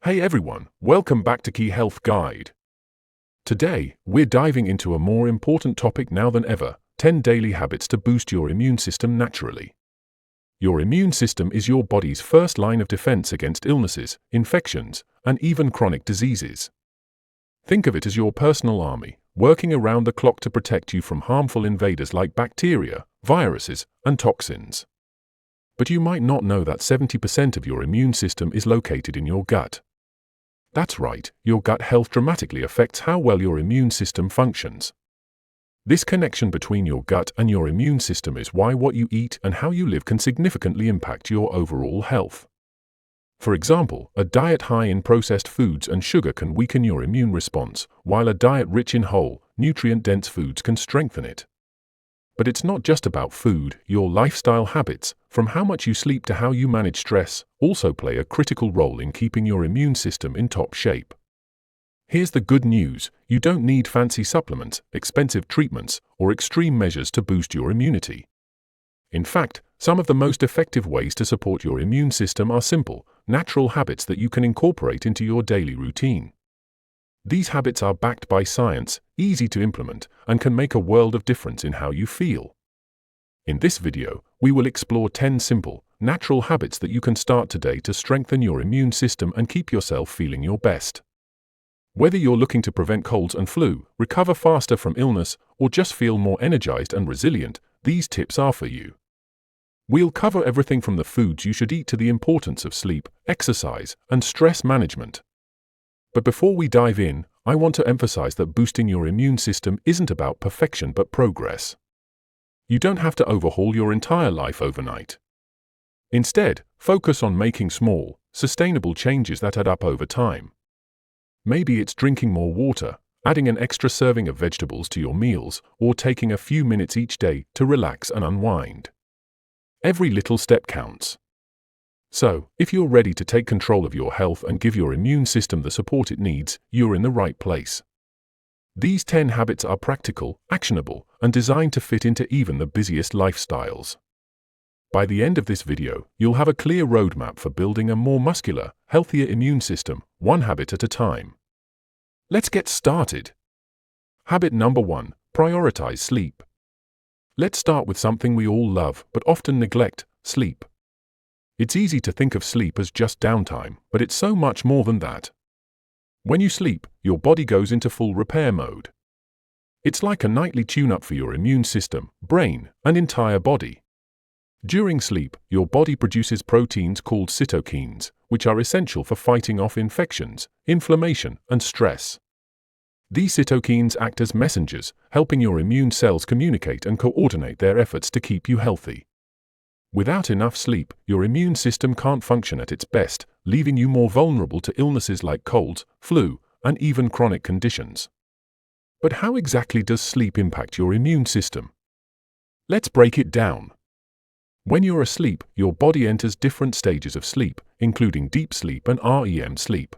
Hey everyone, welcome back to Key Health Guide. Today, we're diving into a more important topic now than ever: 10 daily habits to boost your immune system naturally. Your immune system is your body's first line of defense against illnesses, infections, and even chronic diseases. Think of it as your personal army, working around the clock to protect you from harmful invaders like bacteria, viruses, and toxins. But you might not know that 70% of your immune system is located in your gut. That's right, your gut health dramatically affects how well your immune system functions. This connection between your gut and your immune system is why what you eat and how you live can significantly impact your overall health. For example, a diet high in processed foods and sugar can weaken your immune response, while a diet rich in whole, nutrient-dense foods can strengthen it. But it's not just about food. Your lifestyle habits, from how much you sleep to how you manage stress, also play a critical role in keeping your immune system in top shape. Here's the good news: you don't need fancy supplements, expensive treatments, or extreme measures to boost your immunity. In fact, some of the most effective ways to support your immune system are simple, natural habits that you can incorporate into your daily routine. These habits are backed by science, easy to implement, and can make a world of difference in how you feel. In this video, we will explore 10 simple, natural habits that you can start today to strengthen your immune system and keep yourself feeling your best. Whether you're looking to prevent colds and flu, recover faster from illness, or just feel more energized and resilient, these tips are for you. We'll cover everything from the foods you should eat to the importance of sleep, exercise, and stress management. But before we dive in, I want to emphasize that boosting your immune system isn't about perfection but progress. You don't have to overhaul your entire life overnight. Instead, focus on making small, sustainable changes that add up over time. Maybe it's drinking more water, adding an extra serving of vegetables to your meals, or taking a few minutes each day to relax and unwind. Every little step counts. So, if you're ready to take control of your health and give your immune system the support it needs, you're in the right place. These 10 habits are practical, actionable, and designed to fit into even the busiest lifestyles. By the end of this video, you'll have a clear roadmap for building a more muscular, healthier immune system, one habit at a time. Let's get started. Habit number 1: prioritize sleep. Let's start with something we all love but often neglect: sleep. It's easy to think of sleep as just downtime, but it's so much more than that. When you sleep, your body goes into full repair mode. It's like a nightly tune-up for your immune system, brain, and entire body. During sleep, your body produces proteins called cytokines, which are essential for fighting off infections, inflammation, and stress. These cytokines act as messengers, helping your immune cells communicate and coordinate their efforts to keep you healthy. Without enough sleep, your immune system can't function at its best, leaving you more vulnerable to illnesses like colds, flu, and even chronic conditions. But how exactly does sleep impact your immune system? Let's break it down. When you're asleep, your body enters different stages of sleep, including deep sleep and REM sleep.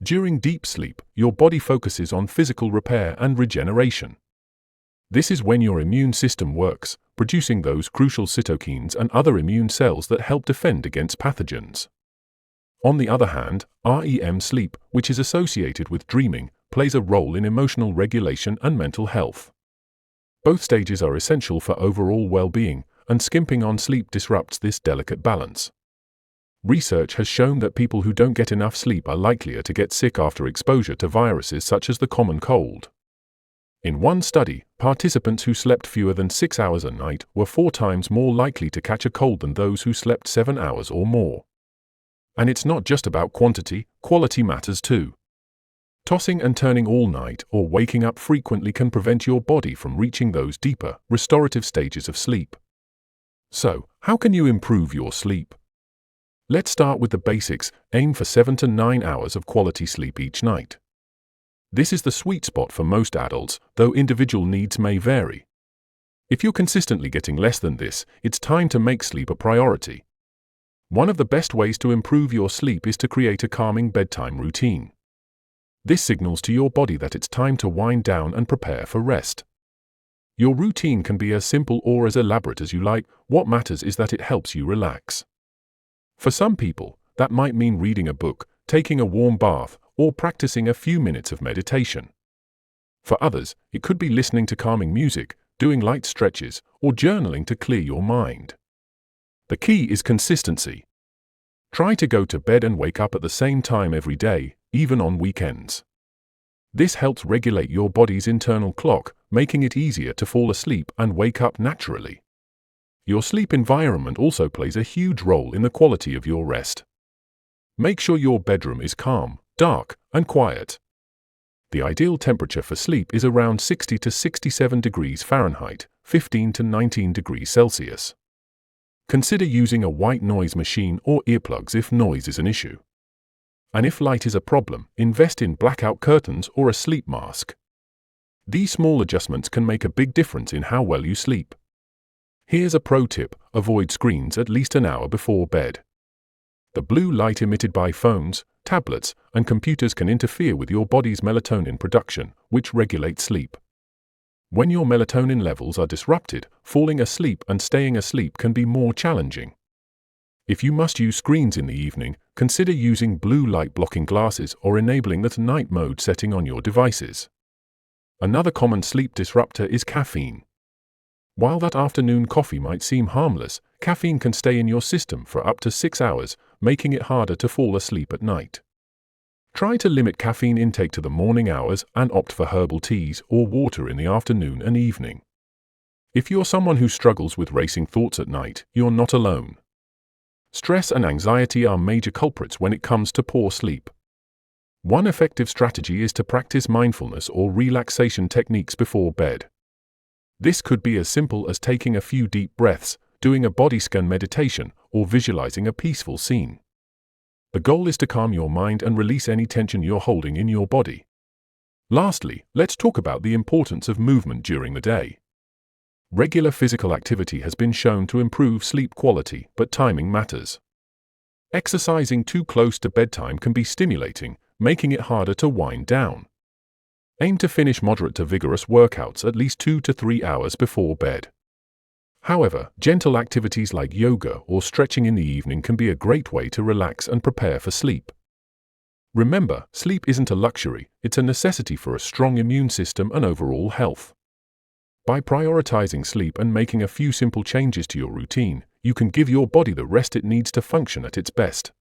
During deep sleep, your body focuses on physical repair and regeneration. This is when your immune system works, producing those crucial cytokines and other immune cells that help defend against pathogens. On the other hand, REM sleep, which is associated with dreaming, plays a role in emotional regulation and mental health. Both stages are essential for overall well-being, and skimping on sleep disrupts this delicate balance. Research has shown that people who don't get enough sleep are likelier to get sick after exposure to viruses such as the common cold. In one study, participants who slept fewer than 6 hours a night were 4 times more likely to catch a cold than those who slept 7 hours or more. And it's not just about quantity, quality matters too. Tossing and turning all night or waking up frequently can prevent your body from reaching those deeper, restorative stages of sleep. So, how can you improve your sleep? Let's start with the basics. Aim for 7 to 9 hours of quality sleep each night. This is the sweet spot for most adults, though individual needs may vary. If you're consistently getting less than this, it's time to make sleep a priority. One of the best ways to improve your sleep is to create a calming bedtime routine. This signals to your body that it's time to wind down and prepare for rest. Your routine can be as simple or as elaborate as you like. What matters is that it helps you relax. For some people, that might mean reading a book, taking a warm bath, or practicing a few minutes of meditation. For others, it could be listening to calming music, doing light stretches, or journaling to clear your mind. The key is consistency. Try to go to bed and wake up at the same time every day, even on weekends. This helps regulate your body's internal clock, making it easier to fall asleep and wake up naturally. Your sleep environment also plays a huge role in the quality of your rest. Make sure your bedroom is calm, dark, and quiet. The ideal temperature for sleep is around 60 to 67 degrees Fahrenheit, 15 to 19 degrees Celsius. Consider using a white noise machine or earplugs if noise is an issue. And if light is a problem, invest in blackout curtains or a sleep mask. These small adjustments can make a big difference in how well you sleep. Here's a pro tip: avoid screens at least an hour before bed. The blue light emitted by phones, tablets, and computers can interfere with your body's melatonin production, which regulates sleep. When your melatonin levels are disrupted, falling asleep and staying asleep can be more challenging. If you must use screens in the evening, consider using blue light blocking glasses or enabling the night mode setting on your devices. Another common sleep disruptor is caffeine. While that afternoon coffee might seem harmless, caffeine can stay in your system for up to 6 hours, making it harder to fall asleep at night. Try to limit caffeine intake to the morning hours and opt for herbal teas or water in the afternoon and evening. If you're someone who struggles with racing thoughts at night, you're not alone. Stress and anxiety are major culprits when it comes to poor sleep. One effective strategy is to practice mindfulness or relaxation techniques before bed. This could be as simple as taking a few deep breaths, doing a body scan meditation, or visualizing a peaceful scene. The goal is to calm your mind and release any tension you're holding in your body. Lastly, let's talk about the importance of movement during the day. Regular physical activity has been shown to improve sleep quality, but timing matters. Exercising too close to bedtime can be stimulating, making it harder to wind down. Aim to finish moderate to vigorous workouts at least 2 to 3 hours before bed. However, gentle activities like yoga or stretching in the evening can be a great way to relax and prepare for sleep. Remember, sleep isn't a luxury, it's a necessity for a strong immune system and overall health. By prioritizing sleep and making a few simple changes to your routine, you can give your body the rest it needs to function at its best.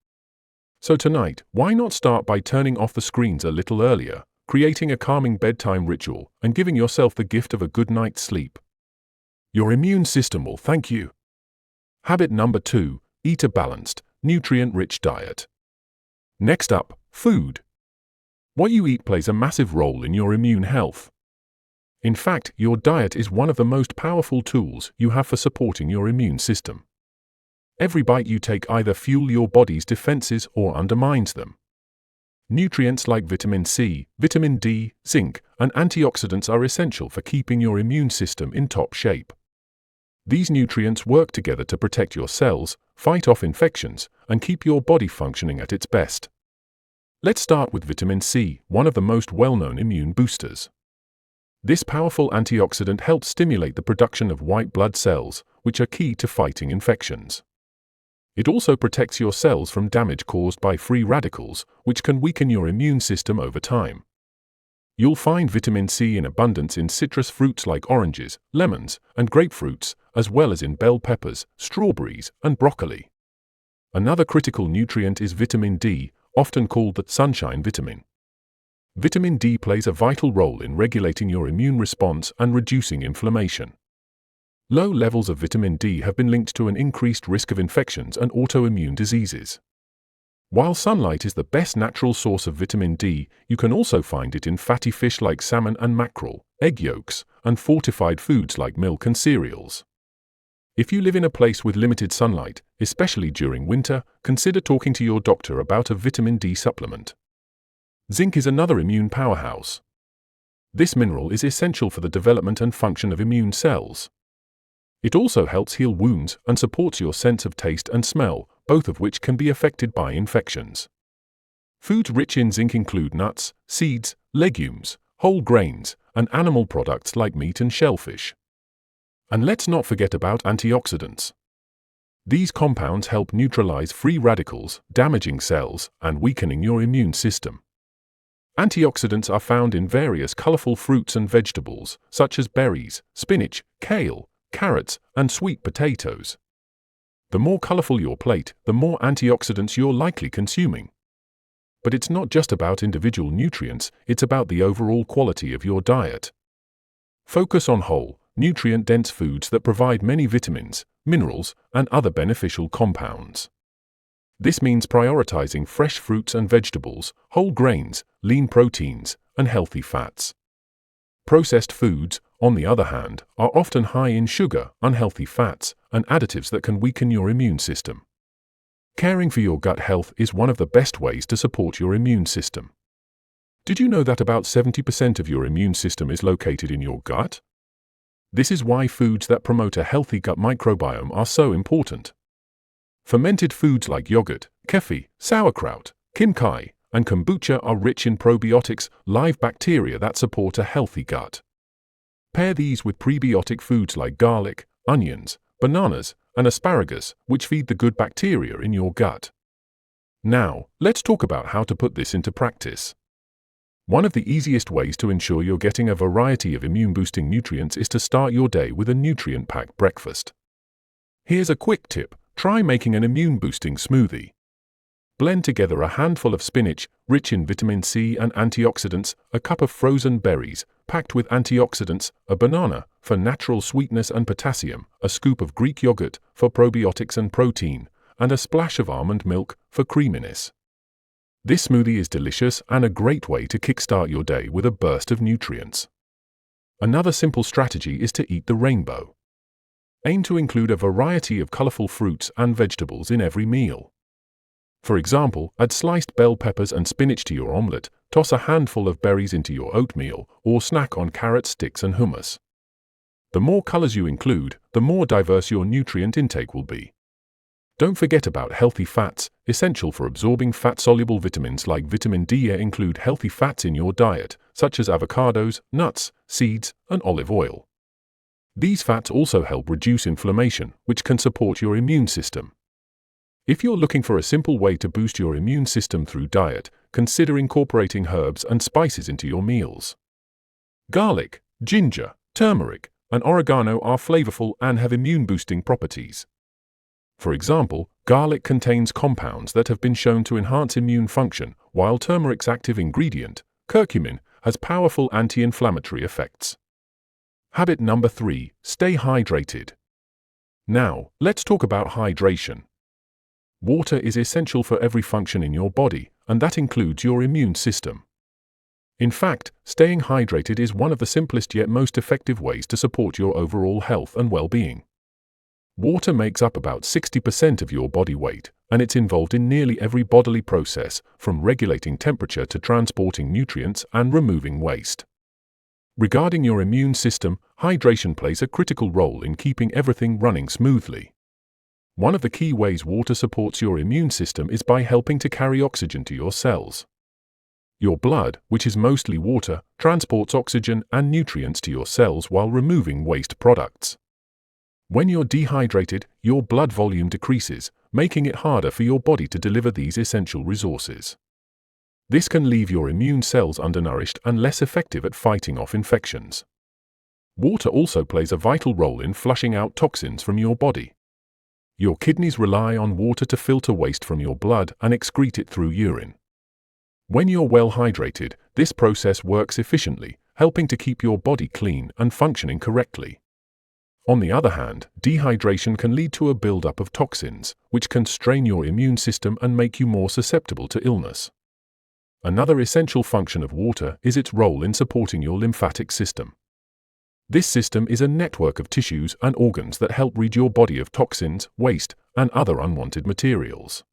So tonight, why not start by turning off the screens a little earlier, creating a calming bedtime ritual, and giving yourself the gift of a good night's sleep? Your immune system will thank you. Habit number 2, eat a balanced, nutrient-rich diet. Next up, food. What you eat plays a massive role in your immune health. In fact, your diet is one of the most powerful tools you have for supporting your immune system. Every bite you take either fuels your body's defenses or undermines them. Nutrients like vitamin C, vitamin D, zinc, and antioxidants are essential for keeping your immune system in top shape. These nutrients work together to protect your cells, fight off infections, and keep your body functioning at its best. Let's start with vitamin C, one of the most well-known immune boosters. This powerful antioxidant helps stimulate the production of white blood cells, which are key to fighting infections. It also protects your cells from damage caused by free radicals, which can weaken your immune system over time. You'll find vitamin C in abundance in citrus fruits like oranges, lemons, and grapefruits, as well as in bell peppers, strawberries, and broccoli. Another critical nutrient is vitamin D, often called the sunshine vitamin. Vitamin D plays a vital role in regulating your immune response and reducing inflammation. Low levels of vitamin D have been linked to an increased risk of infections and autoimmune diseases. While sunlight is the best natural source of vitamin D, you can also find it in fatty fish like salmon and mackerel, egg yolks, and fortified foods like milk and cereals. If you live in a place with limited sunlight, especially during winter, consider talking to your doctor about a vitamin D supplement. Zinc is another immune powerhouse. This mineral is essential for the development and function of immune cells. It also helps heal wounds and supports your sense of taste and smell, both of which can be affected by infections. Foods rich in zinc include nuts, seeds, legumes, whole grains, and animal products like meat and shellfish. And let's not forget about antioxidants. These compounds help neutralize free radicals, damaging cells, and weakening your immune system. Antioxidants are found in various colorful fruits and vegetables, such as berries, spinach, kale, carrots, and sweet potatoes. The more colorful your plate, the more antioxidants you're likely consuming. But it's not just about individual nutrients, it's about the overall quality of your diet. Focus on whole, nutrient-dense foods that provide many vitamins, minerals, and other beneficial compounds. This means prioritizing fresh fruits and vegetables, whole grains, lean proteins, and healthy fats. Processed foods, on the other hand, are often high in sugar, unhealthy fats, and additives that can weaken your immune system. Caring for your gut health is one of the best ways to support your immune system. Did you know that about 70% of your immune system is located in your gut? This is why foods that promote a healthy gut microbiome are so important. Fermented foods like yogurt, kefir, sauerkraut, kimchi, and kombucha are rich in probiotics, live bacteria that support a healthy gut. Pair these with prebiotic foods like garlic, onions, bananas, and asparagus, which feed the good bacteria in your gut. Now, let's talk about how to put this into practice. One of the easiest ways to ensure you're getting a variety of immune-boosting nutrients is to start your day with a nutrient-packed breakfast. Here's a quick tip: try making an immune-boosting smoothie. Blend together a handful of spinach, rich in vitamin C and antioxidants, a cup of frozen berries, packed with antioxidants, a banana, for natural sweetness and potassium, a scoop of Greek yogurt, for probiotics and protein, and a splash of almond milk, for creaminess. This smoothie is delicious and a great way to kickstart your day with a burst of nutrients. Another simple strategy is to eat the rainbow. Aim to include a variety of colorful fruits and vegetables in every meal. For example, add sliced bell peppers and spinach to your omelette, toss a handful of berries into your oatmeal, or snack on carrot sticks and hummus. The more colors you include, the more diverse your nutrient intake will be. Don't forget about healthy fats, essential for absorbing fat-soluble vitamins like vitamin D. Include healthy fats in your diet, such as avocados, nuts, seeds, and olive oil. These fats also help reduce inflammation, which can support your immune system. If you're looking for a simple way to boost your immune system through diet, consider incorporating herbs and spices into your meals. Garlic, ginger, turmeric, and oregano are flavorful and have immune-boosting properties. For example, garlic contains compounds that have been shown to enhance immune function, while turmeric's active ingredient, curcumin, has powerful anti-inflammatory effects. Habit number 3: stay hydrated. Now, let's talk about hydration. Water is essential for every function in your body, and that includes your immune system. In fact, staying hydrated is one of the simplest yet most effective ways to support your overall health and well-being. Water makes up about 60% of your body weight, and it's involved in nearly every bodily process, from regulating temperature to transporting nutrients and removing waste. Regarding your immune system, hydration plays a critical role in keeping everything running smoothly. One of the key ways water supports your immune system is by helping to carry oxygen to your cells. Your blood, which is mostly water, transports oxygen and nutrients to your cells while removing waste products. When you're dehydrated, your blood volume decreases, making it harder for your body to deliver these essential resources. This can leave your immune cells undernourished and less effective at fighting off infections. Water also plays a vital role in flushing out toxins from your body. Your kidneys rely on water to filter waste from your blood and excrete it through urine. When you're well hydrated, this process works efficiently, helping to keep your body clean and functioning correctly. On the other hand, dehydration can lead to a buildup of toxins, which can strain your immune system and make you more susceptible to illness. Another essential function of water is its role in supporting your lymphatic system. This system is a network of tissues and organs that help rid your body of toxins, waste, and other unwanted materials.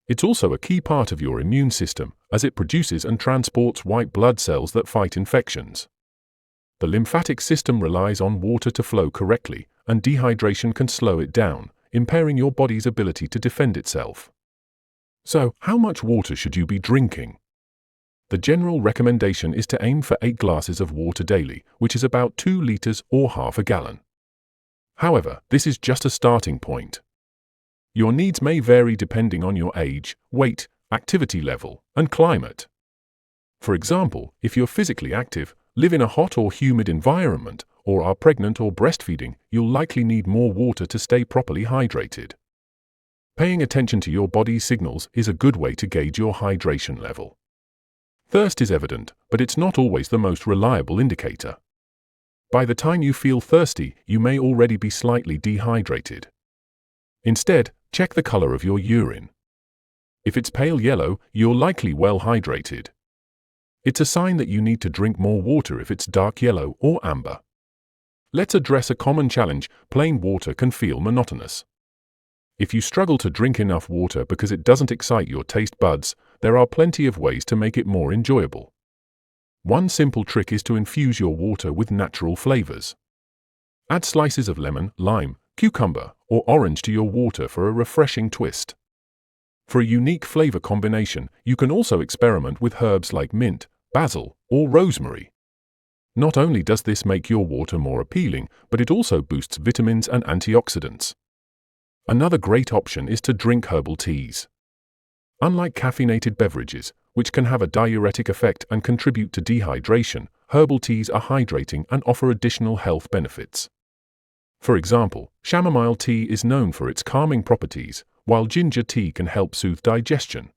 It's also a key part of your immune system, as it produces and transports white blood cells that fight infections. The lymphatic system relies on water to flow correctly, and dehydration can slow it down, impairing your body's ability to defend itself. So, how much water should you be drinking? The general recommendation is to aim for 8 glasses of water daily, which is about 2 liters or half a gallon. However, this is just a starting point. Your needs may vary depending on your age, weight, activity level, and climate. For example, if you're physically active, live in a hot or humid environment, or are pregnant or breastfeeding, you'll likely need more water to stay properly hydrated. Paying attention to your body's signals is a good way to gauge your hydration level. Thirst is evident, but it's not always the most reliable indicator. By the time you feel thirsty, you may already be slightly dehydrated. Instead, check the color of your urine. If it's pale yellow, you're likely well hydrated. It's a sign that you need to drink more water if it's dark yellow or amber. Let's address a common challenge: plain water can feel monotonous. If you struggle to drink enough water because it doesn't excite your taste buds, there are plenty of ways to make it more enjoyable. One simple trick is to infuse your water with natural flavors. Add slices of lemon, lime, cucumber, or orange to your water for a refreshing twist. For a unique flavor combination, you can also experiment with herbs like mint, basil, or rosemary. Not only does this make your water more appealing, but it also boosts vitamins and antioxidants. Another great option is to drink herbal teas. Unlike caffeinated beverages, which can have a diuretic effect and contribute to dehydration, herbal teas are hydrating and offer additional health benefits. For example, chamomile tea is known for its calming properties, while ginger tea can help soothe digestion.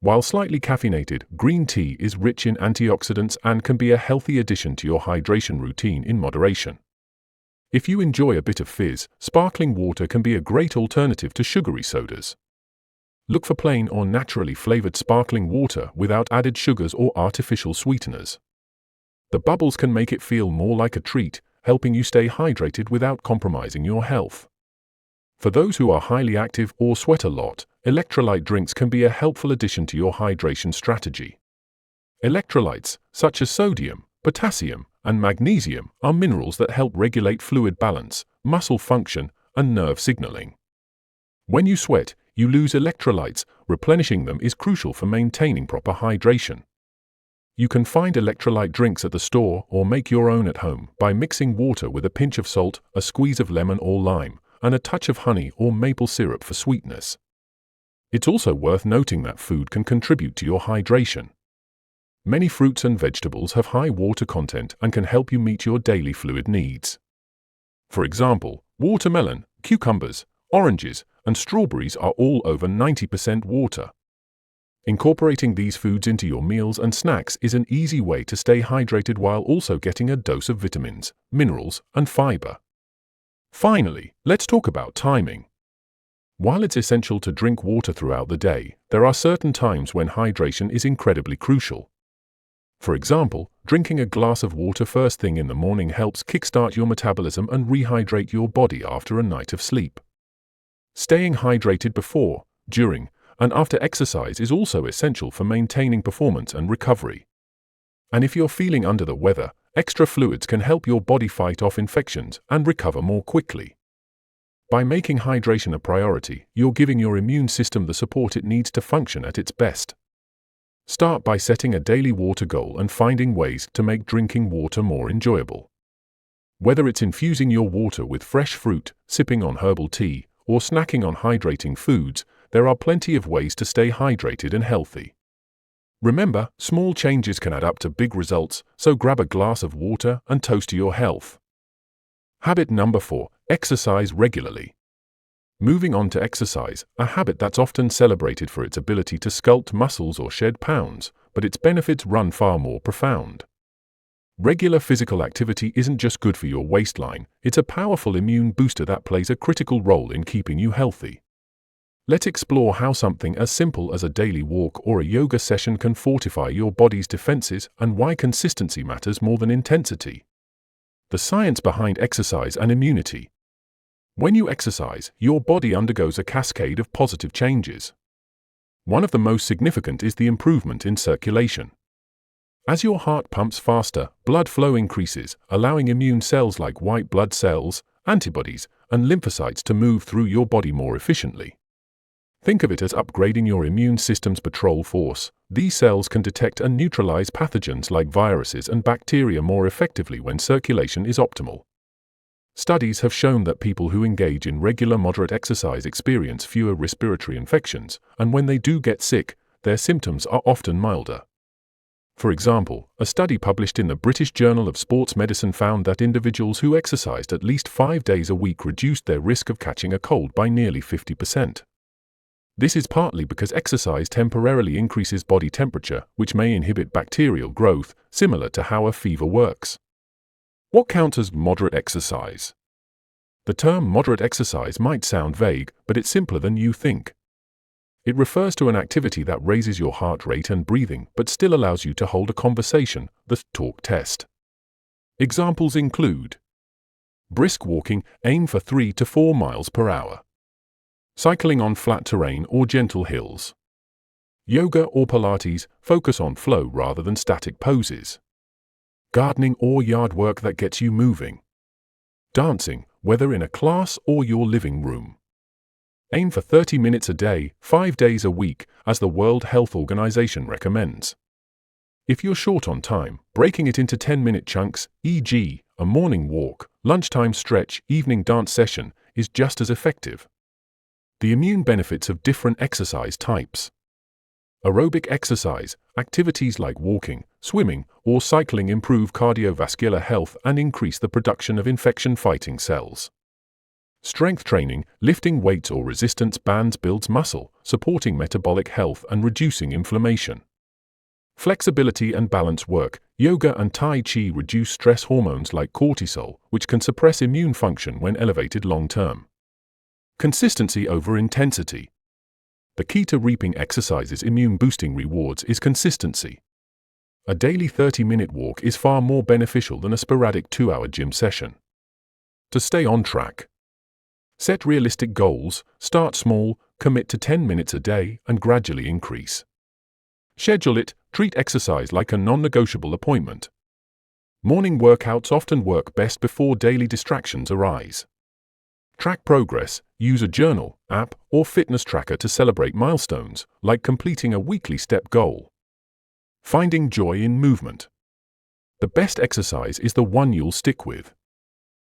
While slightly caffeinated, green tea is rich in antioxidants and can be a healthy addition to your hydration routine in moderation. If you enjoy a bit of fizz, sparkling water can be a great alternative to sugary sodas. Look for plain or naturally flavored sparkling water without added sugars or artificial sweeteners. The bubbles can make it feel more like a treat, helping you stay hydrated without compromising your health. For those who are highly active or sweat a lot, electrolyte drinks can be a helpful addition to your hydration strategy. Electrolytes, such as sodium, potassium, and magnesium, are minerals that help regulate fluid balance, muscle function, and nerve signaling. When you sweat, you lose electrolytes. Replenishing them is crucial for maintaining proper hydration. You can find electrolyte drinks at the store or make your own at home by mixing water with a pinch of salt, a squeeze of lemon or lime, and a touch of honey or maple syrup for sweetness. It's also worth noting that food can contribute to your hydration. Many fruits and vegetables have high water content and can help you meet your daily fluid needs. For example, watermelon, cucumbers, oranges, and strawberries are all over 90% water. Incorporating these foods into your meals and snacks is an easy way to stay hydrated while also getting a dose of vitamins, minerals, and fiber. Finally, let's talk about timing. While it's essential to drink water throughout the day, there are certain times when hydration is incredibly crucial. For example, drinking a glass of water first thing in the morning helps kickstart your metabolism and rehydrate your body after a night of sleep. Staying hydrated before, during, and after exercise is also essential for maintaining performance and recovery. And if you're feeling under the weather, extra fluids can help your body fight off infections and recover more quickly. By making hydration a priority, you're giving your immune system the support it needs to function at its best. Start by setting a daily water goal and finding ways to make drinking water more enjoyable. Whether it's infusing your water with fresh fruit, sipping on herbal tea, or snacking on hydrating foods, there are plenty of ways to stay hydrated and healthy. Remember, small changes can add up to big results, so grab a glass of water and toast to your health. Habit number 4, exercise regularly. Moving on to exercise, a habit that's often celebrated for its ability to sculpt muscles or shed pounds, but its benefits run far more profound. Regular physical activity isn't just good for your waistline, it's a powerful immune booster that plays a critical role in keeping you healthy. Let's explore how something as simple as a daily walk or a yoga session can fortify your body's defenses and why consistency matters more than intensity. The science behind exercise and immunity. When you exercise, your body undergoes a cascade of positive changes. One of the most significant is the improvement in circulation. As your heart pumps faster, blood flow increases, allowing immune cells like white blood cells, antibodies, and lymphocytes to move through your body more efficiently. Think of it as upgrading your immune system's patrol force. These cells can detect and neutralize pathogens like viruses and bacteria more effectively when circulation is optimal. Studies have shown that people who engage in regular moderate exercise experience fewer respiratory infections, and when they do get sick, their symptoms are often milder. For example, a study published in the British Journal of Sports Medicine found that individuals who exercised at least 5 days a week reduced their risk of catching a cold by nearly 50%. This is partly because exercise temporarily increases body temperature, which may inhibit bacterial growth, similar to how a fever works. What counts as moderate exercise? The term moderate exercise might sound vague, but it's simpler than you think. It refers to an activity that raises your heart rate and breathing, but still allows you to hold a conversation, the talk test. Examples include brisk walking, aim for 3 to 4 miles per hour. Cycling on flat terrain or gentle hills. Yoga or Pilates, focus on flow rather than static poses. Gardening or yard work that gets you moving. Dancing, whether in a class or your living room. Aim for 30 minutes a day, 5 days a week, as the World Health Organization recommends. If you're short on time, breaking it into 10-minute chunks, e.g., a morning walk, lunchtime stretch, evening dance session, is just as effective. The immune benefits of different exercise types. Aerobic exercise, activities like walking, swimming, or cycling improve cardiovascular health and increase the production of infection-fighting cells. Strength training, lifting weights or resistance bands builds muscle, supporting metabolic health and reducing inflammation. Flexibility and balance work, yoga and Tai Chi reduce stress hormones like cortisol, which can suppress immune function when elevated long-term. Consistency over intensity. The key to reaping exercise's immune-boosting rewards is consistency. A daily 30-minute walk is far more beneficial than a sporadic 2-hour gym session. To stay on track, set realistic goals, start small, commit to 10 minutes a day, and gradually increase. Schedule it, treat exercise like a non-negotiable appointment. Morning workouts often work best before daily distractions arise. Track progress, use a journal, app, or fitness tracker to celebrate milestones, like completing a weekly step goal. Finding joy in movement. The best exercise is the one you'll stick with.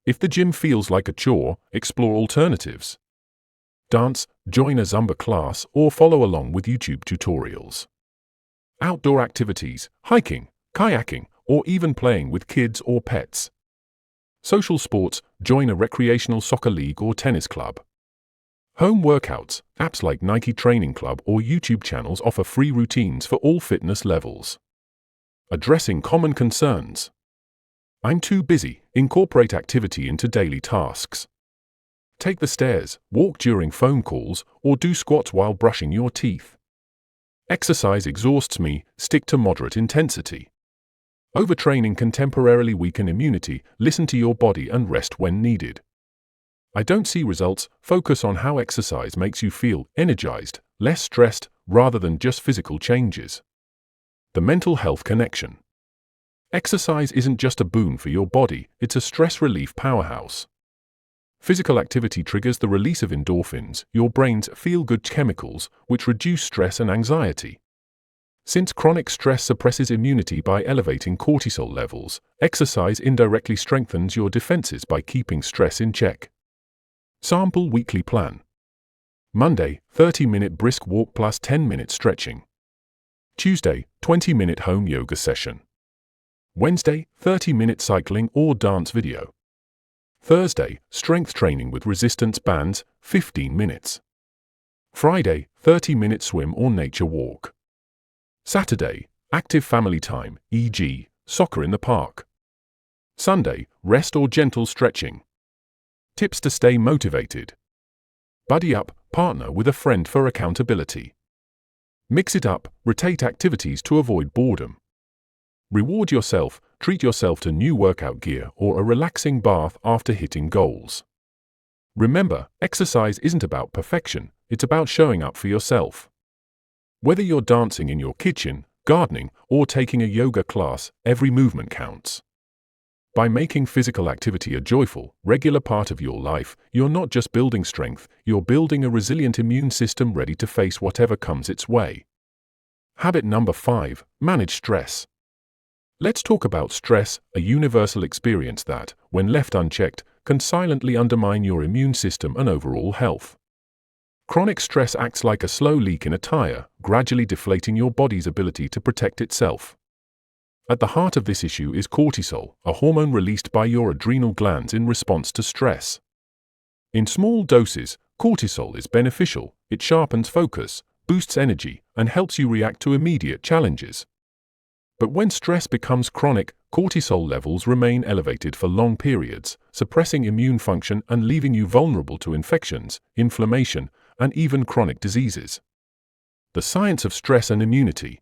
If the gym feels like a chore, explore alternatives. Dance, join a Zumba class, or follow along with YouTube tutorials. Outdoor activities, hiking, kayaking, or even playing with kids or pets. Social sports, join a recreational soccer league or tennis club. Home workouts, apps like Nike Training Club or YouTube channels offer free routines for all fitness levels. Addressing common concerns. I'm too busy, incorporate activity into daily tasks. Take the stairs, walk during phone calls, or do squats while brushing your teeth. Exercise exhausts me, stick to moderate intensity. Overtraining can temporarily weaken immunity, listen to your body and rest when needed. I don't see results, focus on how exercise makes you feel energized, less stressed, rather than just physical changes. The mental health connection. Exercise isn't just a boon for your body, it's a stress relief powerhouse. Physical activity triggers the release of endorphins, your brain's feel-good chemicals, which reduce stress and anxiety. Since chronic stress suppresses immunity by elevating cortisol levels, exercise indirectly strengthens your defenses by keeping stress in check. Sample weekly plan. Monday, 30-minute brisk walk plus 10-minute stretching. Tuesday, 20-minute home yoga session. Wednesday, 30-minute cycling or dance video. Thursday, strength training with resistance bands, 15 minutes. Friday, 30-minute swim or nature walk. Saturday, active family time, e.g., soccer in the park. Sunday, rest or gentle stretching. Tips to stay motivated. Buddy up, partner with a friend for accountability. Mix it up, rotate activities to avoid boredom. Reward yourself, treat yourself to new workout gear or a relaxing bath after hitting goals. Remember, exercise isn't about perfection, it's about showing up for yourself. Whether you're dancing in your kitchen, gardening, or taking a yoga class, every movement counts. By making physical activity a joyful, regular part of your life, you're not just building strength, you're building a resilient immune system ready to face whatever comes its way. Habit number 5, manage stress. Let's talk about stress, a universal experience that, when left unchecked, can silently undermine your immune system and overall health. Chronic stress acts like a slow leak in a tire, gradually deflating your body's ability to protect itself. At the heart of this issue is cortisol, a hormone released by your adrenal glands in response to stress. In small doses, cortisol is beneficial. It sharpens focus, boosts energy, and helps you react to immediate challenges. But when stress becomes chronic, cortisol levels remain elevated for long periods, suppressing immune function and leaving you vulnerable to infections, inflammation, and even chronic diseases. The science of stress and immunity.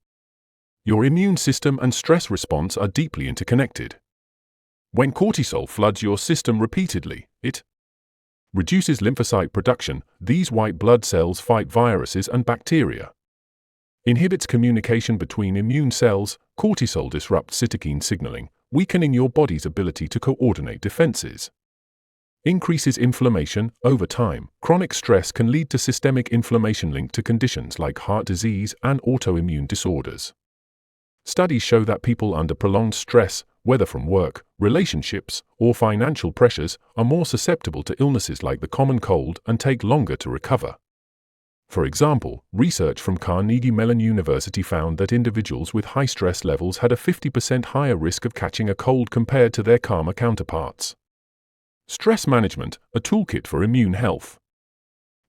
Your immune system and stress response are deeply interconnected. When cortisol floods your system repeatedly, it reduces lymphocyte production. These white blood cells fight viruses and bacteria. Inhibits communication between immune cells. Cortisol disrupts cytokine signaling, weakening your body's ability to coordinate defenses. Increases inflammation. Over time, chronic stress can lead to systemic inflammation linked to conditions like heart disease and autoimmune disorders. Studies show that people under prolonged stress, whether from work, relationships, or financial pressures, are more susceptible to illnesses like the common cold and take longer to recover. For example, research from Carnegie Mellon University found that individuals with high stress levels had a 50% higher risk of catching a cold compared to their calmer counterparts. Stress management, a toolkit for immune health.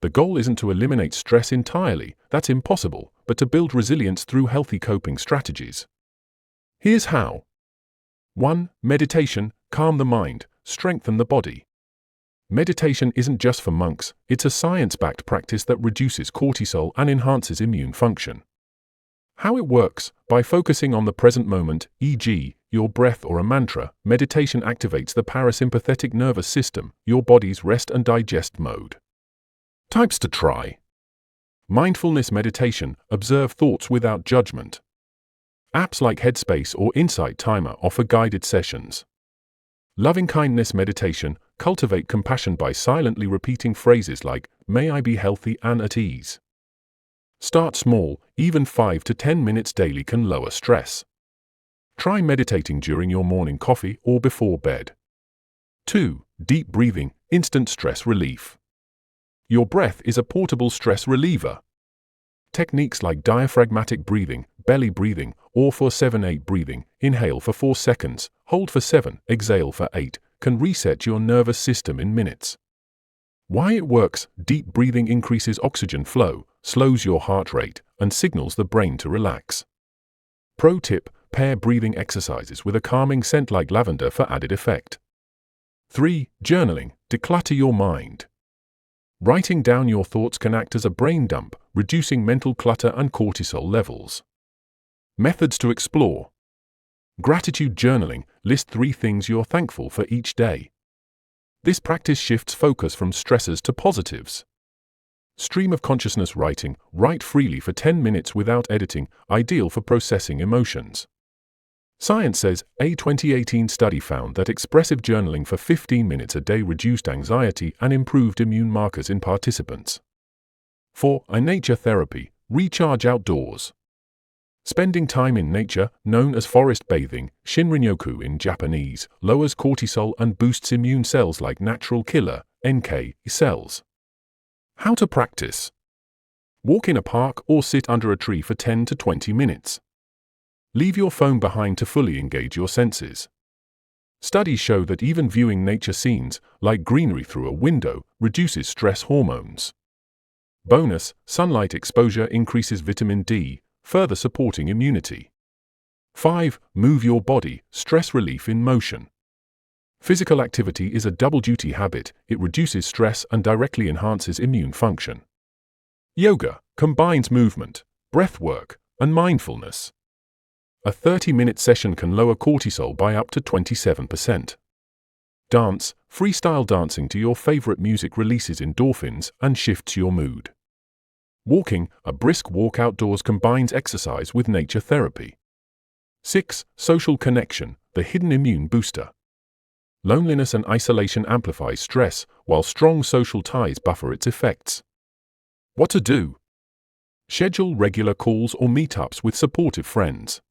The goal isn't to eliminate stress entirely, that's impossible, but to build resilience through healthy coping strategies. Here's how. 1. Meditation. Calm the mind, strengthen the body. Meditation isn't just for monks, it's a science-backed practice that reduces cortisol and enhances immune function. How it works: by focusing on the present moment, e.g., your breath or a mantra, meditation activates the parasympathetic nervous system, your body's rest and digest mode. Types to try. Mindfulness meditation, observe thoughts without judgment. Apps like Headspace or Insight Timer offer guided sessions. Loving-kindness meditation, cultivate compassion by silently repeating phrases like, "May I be healthy and at ease." Start small, even 5 to 10 minutes daily can lower stress. Try meditating during your morning coffee or before bed. 2. Deep breathing, instant stress relief. Your breath is a portable stress reliever. Techniques like diaphragmatic breathing, belly breathing, or 4-7-8 breathing, inhale for 4 seconds, hold for 7, exhale for 8, can reset your nervous system in minutes. Why it works: deep breathing increases oxygen flow, slows your heart rate, and signals the brain to relax. Pro tip: pair breathing exercises with a calming scent like lavender for added effect. 3. Journaling, declutter your mind. Writing down your thoughts can act as a brain dump, reducing mental clutter and cortisol levels. Methods to explore. Gratitude journaling, list 3 things you're thankful for each day. This practice shifts focus from stressors to positives. Stream of consciousness writing, write freely for 10 minutes without editing, ideal for processing emotions. Science says, a 2018 study found that expressive journaling for 15 minutes a day reduced anxiety and improved immune markers in participants. 4. Nature therapy, recharge outdoors. Spending time in nature, known as forest bathing, Shinrin-yoku in Japanese, lowers cortisol and boosts immune cells like natural killer, NK, cells. How to practice. Walk in a park or sit under a tree for 10 to 20 minutes. Leave your phone behind to fully engage your senses. Studies show that even viewing nature scenes, like greenery through a window, reduces stress hormones. Bonus: sunlight exposure increases vitamin D, further supporting immunity. 5. Move your body, stress relief in motion. Physical activity is a double-duty habit. It reduces stress and directly enhances immune function. Yoga combines movement, breath work, and mindfulness. A 30-minute session can lower cortisol by up to 27%. Dance, freestyle dancing to your favorite music releases endorphins and shifts your mood. Walking, a brisk walk outdoors combines exercise with nature therapy. 6. Social connection, the hidden immune booster. Loneliness and isolation amplify stress, while strong social ties buffer its effects. What to do? Schedule regular calls or meetups with supportive friends.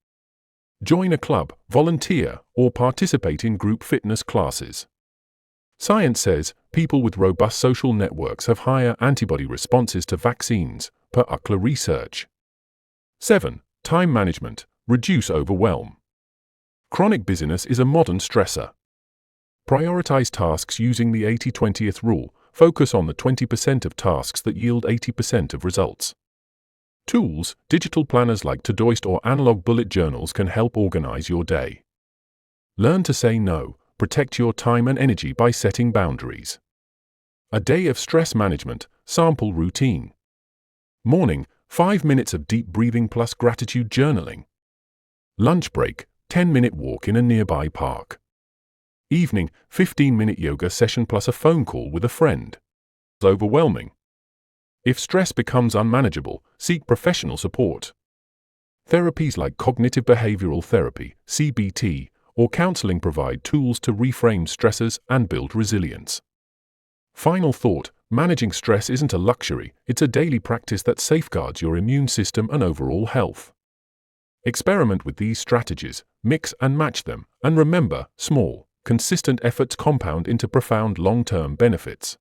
Join a club, volunteer, or participate in group fitness classes. Science says people with robust social networks have higher antibody responses to vaccines, per UCLA research. 7. Time management. Reduce overwhelm. Chronic busyness is a modern stressor. Prioritize tasks using the 80-20th rule. Focus on the 20% of tasks that yield 80% of results. Tools, digital planners like Todoist or analog bullet journals can help organize your day. Learn to say no. Protect your time and energy by setting boundaries. A day of stress management. Sample routine. Morning, 5 minutes of deep breathing plus gratitude journaling. Lunch break, 10-minute walk in a nearby park. Evening, 15-minute yoga session plus a phone call with a friend. Overwhelming. If stress becomes unmanageable, seek professional support. Therapies like cognitive behavioral therapy, CBT, or counseling provide tools to reframe stressors and build resilience. Final thought, managing stress isn't a luxury, it's a daily practice that safeguards your immune system and overall health. Experiment with these strategies, mix and match them, and remember, small, consistent efforts compound into profound long-term benefits.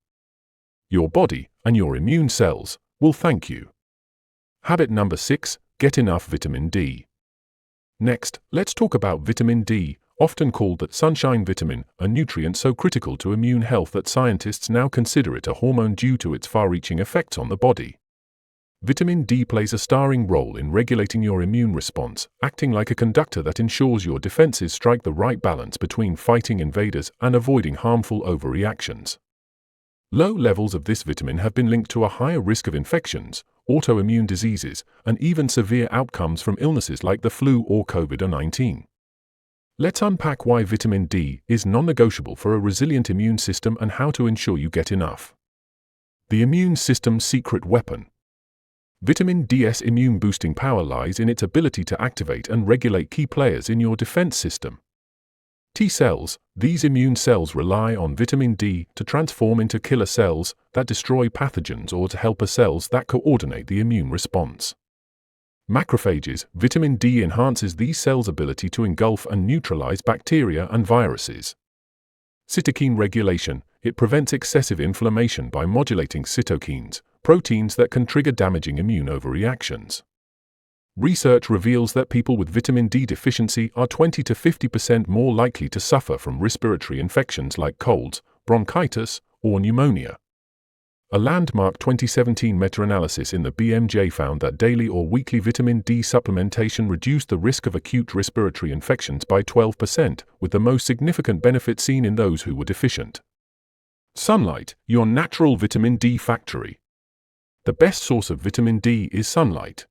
Your body and your immune cells will thank you. Habit number 6, get enough vitamin D. Next, let's talk about vitamin D, often called the sunshine vitamin, a nutrient so critical to immune health that scientists now consider it a hormone due to its far-reaching effects on the body. Vitamin D plays a starring role in regulating your immune response, acting like a conductor that ensures your defenses strike the right balance between fighting invaders and avoiding harmful overreactions. Low levels of this vitamin have been linked to a higher risk of infections, autoimmune diseases, and even severe outcomes from illnesses like the flu or COVID-19. Let's unpack why vitamin D is non-negotiable for a resilient immune system and how to ensure you get enough. The immune system's secret weapon. Vitamin D's immune-boosting power lies in its ability to activate and regulate key players in your defense system. T cells, these immune cells rely on vitamin D to transform into killer cells that destroy pathogens or to helper cells that coordinate the immune response. Macrophages, vitamin D enhances these cells' ability to engulf and neutralize bacteria and viruses. Cytokine regulation, it prevents excessive inflammation by modulating cytokines, proteins that can trigger damaging immune overreactions. Research reveals that people with vitamin D deficiency are 20 to 50% more likely to suffer from respiratory infections like colds, bronchitis, or pneumonia. A landmark 2017 meta-analysis in the BMJ found that daily or weekly vitamin D supplementation reduced the risk of acute respiratory infections by 12%, with the most significant benefit seen in those who were deficient. Sunlight, your natural vitamin D factory. The best source of vitamin D is sunlight.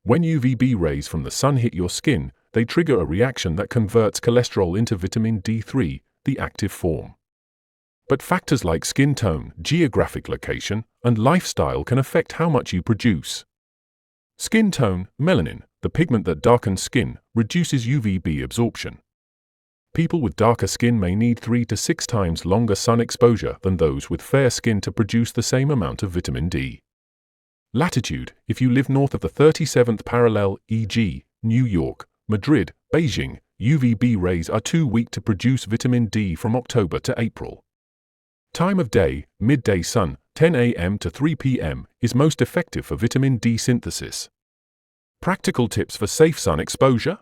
When UVB rays from the sun hit your skin, they trigger a reaction that converts cholesterol into vitamin D3, the active form. But factors like skin tone, geographic location, and lifestyle can affect how much you produce. Skin tone, melanin, the pigment that darkens skin, reduces UVB absorption. People with darker skin may need 3 to 6 times longer sun exposure than those with fair skin to produce the same amount of vitamin D. Latitude, if you live north of the 37th parallel, e.g., New York, Madrid, Beijing, UVB rays are too weak to produce vitamin D from October to April. Time of day, midday sun, 10 a.m. to 3 p.m., is most effective for vitamin D synthesis. Practical tips for safe sun exposure?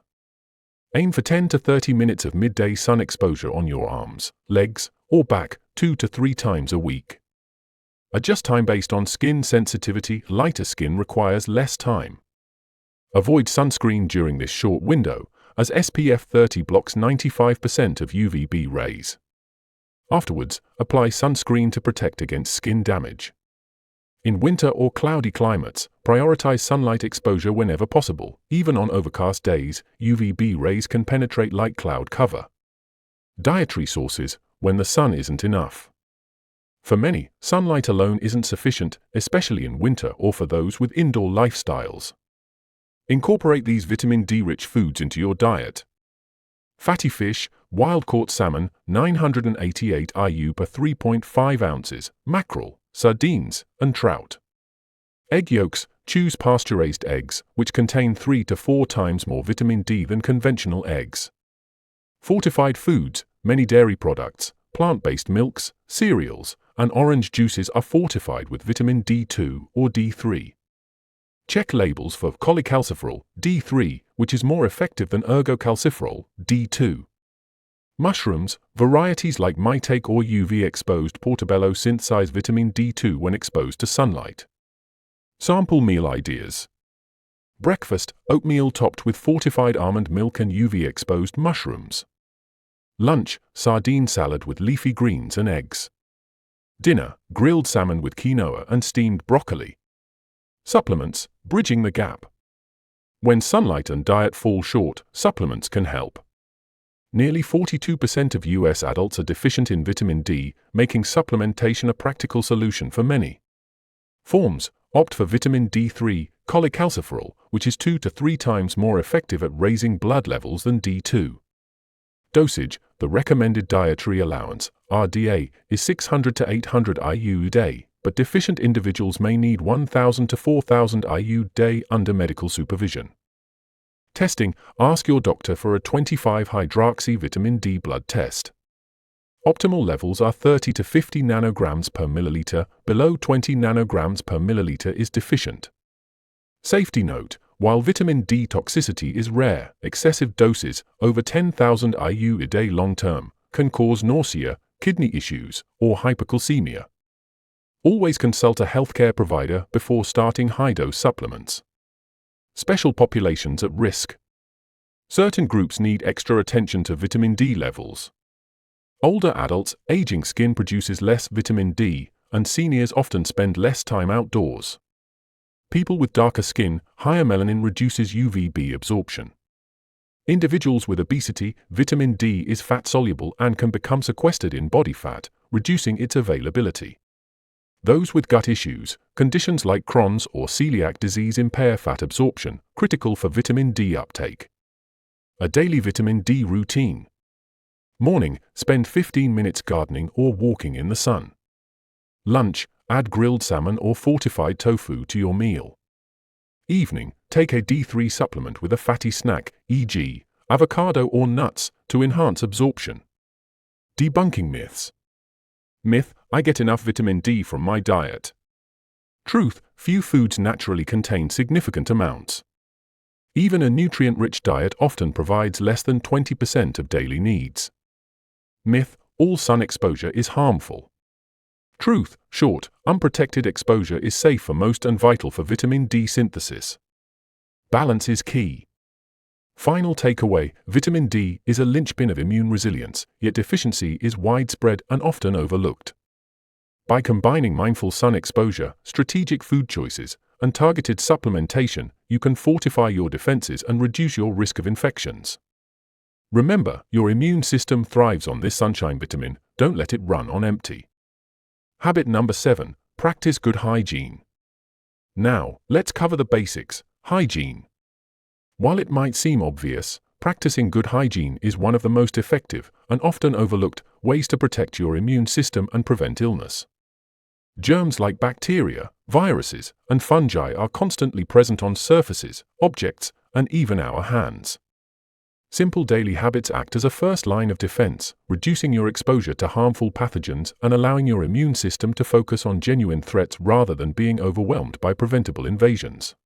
Aim for 10 to 30 minutes of midday sun exposure on your arms, legs, or back, 2 to 3 times a week. Adjust time based on skin sensitivity. Lighter skin requires less time. Avoid sunscreen during this short window, as SPF 30 blocks 95% of UVB rays. Afterwards, apply sunscreen to protect against skin damage. In winter or cloudy climates, prioritize sunlight exposure whenever possible. Even on overcast days, UVB rays can penetrate light cloud cover. Dietary sources, when the sun isn't enough. For many, sunlight alone isn't sufficient, especially in winter or for those with indoor lifestyles. Incorporate these vitamin D-rich foods into your diet. Fatty fish, wild-caught salmon, 988 IU per 3.5 ounces, mackerel, sardines, and trout. Egg yolks, choose pasture-raised eggs, which contain 3 to 4 times more vitamin D than conventional eggs. Fortified foods, many dairy products, plant-based milks, cereals, and orange juices are fortified with vitamin D2 or D3. Check labels for cholecalciferol, D3, which is more effective than ergocalciferol, D2. Mushrooms, varieties like maitake or UV-exposed portobello synthesize vitamin D2 when exposed to sunlight. Sample meal ideas. Breakfast, oatmeal topped with fortified almond milk and UV-exposed mushrooms. Lunch, sardine salad with leafy greens and eggs. Dinner, grilled salmon with quinoa and steamed broccoli. Supplements, bridging the gap. When sunlight and diet fall short, supplements can help. Nearly 42% of US adults are deficient in vitamin D, making supplementation a practical solution for many. Forms: opt for vitamin D3, cholecalciferol, which is 2 to 3 times more effective at raising blood levels than D2. Dosage: the recommended dietary allowance, RDA, is 600 to 800 IU a day, but deficient individuals may need 1,000 to 4,000 IU a day under medical supervision. Testing: ask your doctor for a 25-hydroxy vitamin D blood test. Optimal levels are 30 to 50 nanograms per milliliter, below 20 nanograms per milliliter is deficient. Safety note: while vitamin D toxicity is rare, excessive doses, over 10,000 IU a day long-term, can cause nausea, kidney issues, or hypocalcemia. Always consult a healthcare provider before starting high-dose supplements. Special populations at risk. Certain groups need extra attention to vitamin D levels. Older adults, aging skin produces less vitamin D, and seniors often spend less time outdoors. People with darker skin, higher melanin reduces UVB absorption. Individuals with obesity, vitamin D is fat-soluble and can become sequestered in body fat, reducing its availability. Those with gut issues, conditions like Crohn's or celiac disease impair fat absorption, critical for vitamin D uptake. A daily vitamin D routine. Morning, spend 15 minutes gardening or walking in the sun. Lunch, add grilled salmon or fortified tofu to your meal. Evening, take a D3 supplement with a fatty snack, e.g., avocado or nuts, to enhance absorption. Debunking myths. Myth: I get enough vitamin D from my diet. Truth: few foods naturally contain significant amounts. Even a nutrient-rich diet often provides less than 20% of daily needs. Myth: all sun exposure is harmful. Truth: short, unprotected exposure is safe for most and vital for vitamin D synthesis. Balance is key. Final takeaway: vitamin D is a linchpin of immune resilience, yet deficiency is widespread and often overlooked. By combining mindful sun exposure, strategic food choices, and targeted supplementation, you can fortify your defenses and reduce your risk of infections. Remember, your immune system thrives on this sunshine vitamin, don't let it run on empty. Habit number 7, practice good hygiene. Now, let's cover the basics. Hygiene. While it might seem obvious, practicing good hygiene is one of the most effective and often overlooked ways to protect your immune system and prevent illness. Germs like bacteria, viruses, and fungi are constantly present on surfaces, objects, and even our hands. Simple daily habits act as a first line of defense, reducing your exposure to harmful pathogens and allowing your immune system to focus on genuine threats rather than being overwhelmed by preventable invasions.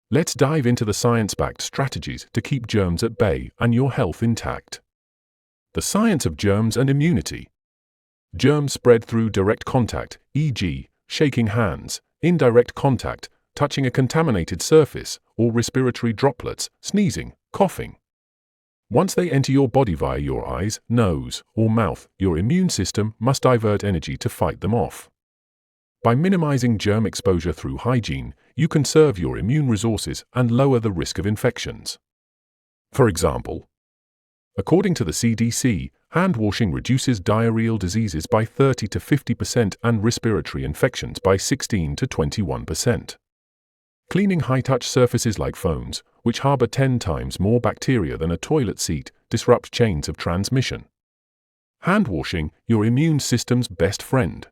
Let's dive into the science-backed strategies to keep germs at bay and your health intact. The science of germs and immunity. Germs spread through direct contact, e.g., shaking hands, indirect contact, touching a contaminated surface, or respiratory droplets, sneezing, coughing. Once they enter your body via your eyes, nose, or mouth, your immune system must divert energy to fight them off. By minimizing germ exposure through hygiene, you conserve your immune resources and lower the risk of infections. For example, according to the CDC, hand washing reduces diarrheal diseases by 30 to 50% and respiratory infections by 16 to 21%. Cleaning high-touch surfaces like phones, which harbor 10 times more bacteria than a toilet seat, disrupt chains of transmission. Hand washing, your immune system's best friend.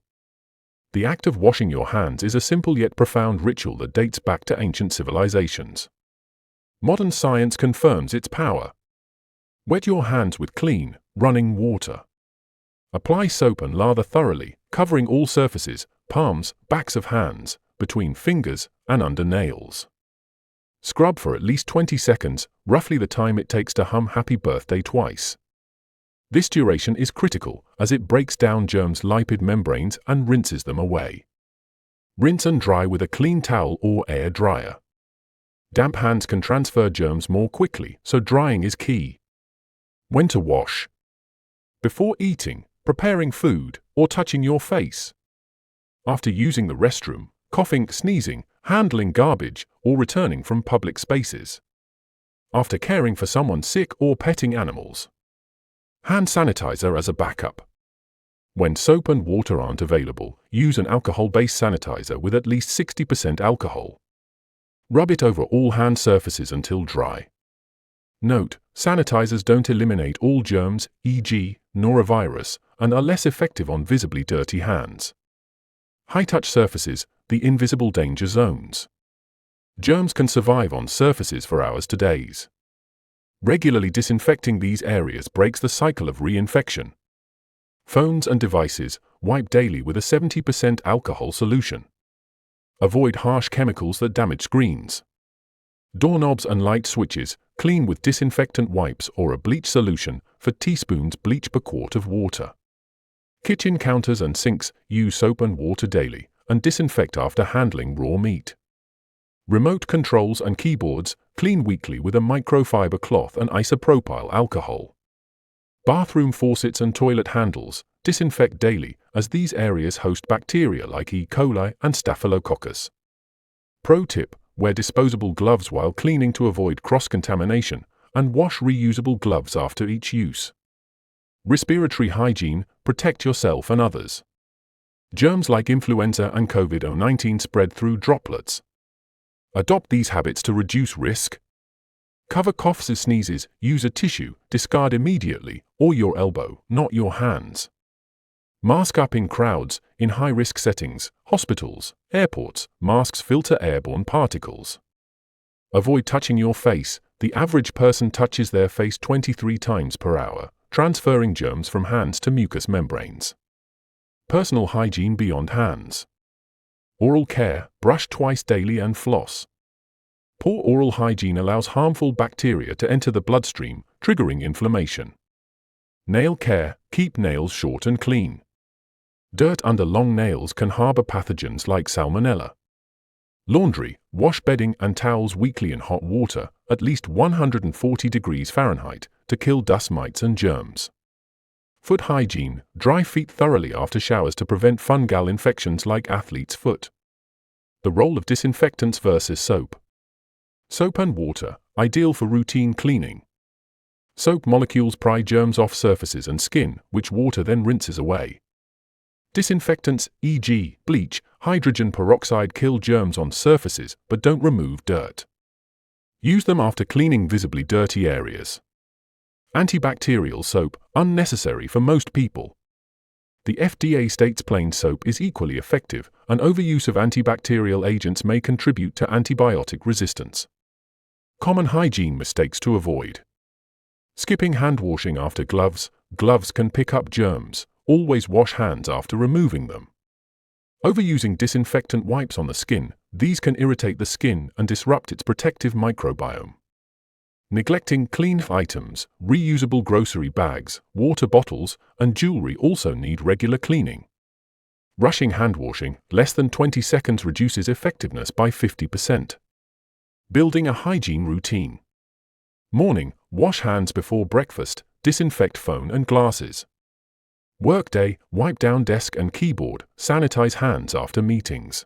The act of washing your hands is a simple yet profound ritual that dates back to ancient civilizations. Modern science confirms its power. Wet your hands with clean, running water. Apply soap and lather thoroughly, covering all surfaces, palms, backs of hands, between fingers, and under nails. Scrub for at least 20 seconds, roughly the time it takes to hum Happy Birthday twice. This duration is critical as it breaks down germs' lipid membranes and rinses them away. Rinse and dry with a clean towel or air dryer. Damp hands can transfer germs more quickly, so drying is key. When to wash? Before eating, preparing food, or touching your face. After using the restroom, coughing, sneezing, handling garbage, or returning from public spaces. After caring for someone sick or petting animals. Hand sanitizer as a backup. When soap and water aren't available, use an alcohol-based sanitizer with at least 60% alcohol. Rub it over all hand surfaces until dry. Note, sanitizers don't eliminate all germs, e.g., norovirus, and are less effective on visibly dirty hands. High-touch surfaces, the invisible danger zones. Germs can survive on surfaces for hours to days. Regularly disinfecting these areas breaks the cycle of reinfection. Phones and devices, wipe daily with a 70% alcohol solution. Avoid harsh chemicals that damage screens. Doorknobs and light switches, clean with disinfectant wipes or a bleach solution for teaspoons bleach per quart of water. Kitchen counters and sinks, use soap and water daily, and disinfect after handling raw meat. Remote controls and keyboards, clean weekly with a microfiber cloth and isopropyl alcohol. Bathroom faucets and toilet handles, disinfect daily, as these areas host bacteria like E. coli and Staphylococcus. Pro tip, wear disposable gloves while cleaning to avoid cross-contamination, and wash reusable gloves after each use. Respiratory hygiene, protect yourself and others. Germs like influenza and COVID-19 spread through droplets. Adopt these habits to reduce risk. Cover coughs and sneezes, use a tissue, discard immediately, or your elbow, not your hands. Mask up in crowds, in high-risk settings, hospitals, airports, masks filter airborne particles. Avoid touching your face, the average person touches their face 23 times per hour, transferring germs from hands to mucous membranes. Personal hygiene beyond hands. Oral care, brush twice daily and floss. Poor oral hygiene allows harmful bacteria to enter the bloodstream, triggering inflammation. Nail care, keep nails short and clean. Dirt under long nails can harbor pathogens like salmonella. Laundry, wash bedding and towels weekly in hot water, at least 140 degrees Fahrenheit, to kill dust mites and germs. Foot hygiene, dry feet thoroughly after showers to prevent fungal infections like athlete's foot. The role of disinfectants versus soap. Soap and water, ideal for routine cleaning. Soap molecules pry germs off surfaces and skin, which water then rinses away. Disinfectants, e.g., bleach, hydrogen peroxide kill germs on surfaces but don't remove dirt. Use them after cleaning visibly dirty areas. Antibacterial soap, unnecessary for most people. The FDA states plain soap is equally effective, and overuse of antibacterial agents may contribute to antibiotic resistance. Common hygiene mistakes to avoid. Skipping hand washing after gloves. Gloves can pick up germs. Always wash hands after removing them. Overusing disinfectant wipes on the skin. These can irritate the skin and disrupt its protective microbiome. Neglecting clean items. Reusable grocery bags, water bottles, and jewelry also need regular cleaning. Rushing hand washing, less than 20 seconds reduces effectiveness by 50%. Building a hygiene routine. Morning, wash hands before breakfast, disinfect phone and glasses. Workday, wipe down desk and keyboard, sanitize hands after meetings.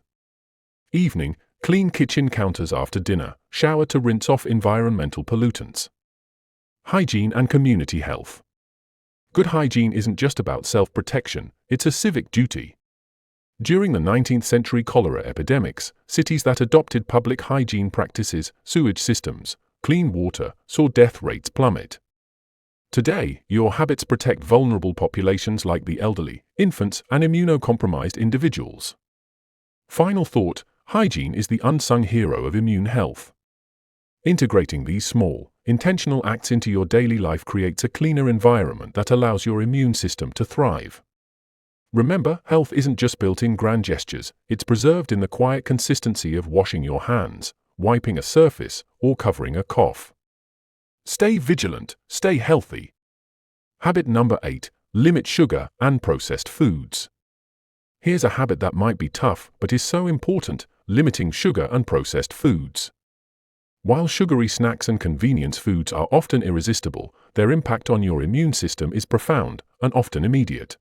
Evening, clean kitchen counters after dinner, shower to rinse off environmental pollutants. Hygiene and community health. Good hygiene isn't just about self-protection, it's a civic duty. During the 19th century cholera epidemics, cities that adopted public hygiene practices, sewage systems, clean water, saw death rates plummet. Today, your habits protect vulnerable populations like the elderly, infants, and immunocompromised individuals. Final thought, hygiene is the unsung hero of immune health. Integrating these small, intentional acts into your daily life creates a cleaner environment that allows your immune system to thrive. Remember, health isn't just built in grand gestures, it's preserved in the quiet consistency of washing your hands, wiping a surface, or covering a cough. Stay vigilant, stay healthy. Habit number 8. Limit sugar and processed foods. Here's a habit that might be tough but is so important: limiting sugar and processed foods. While sugary snacks and convenience foods are often irresistible, their impact on your immune system is profound and often immediate.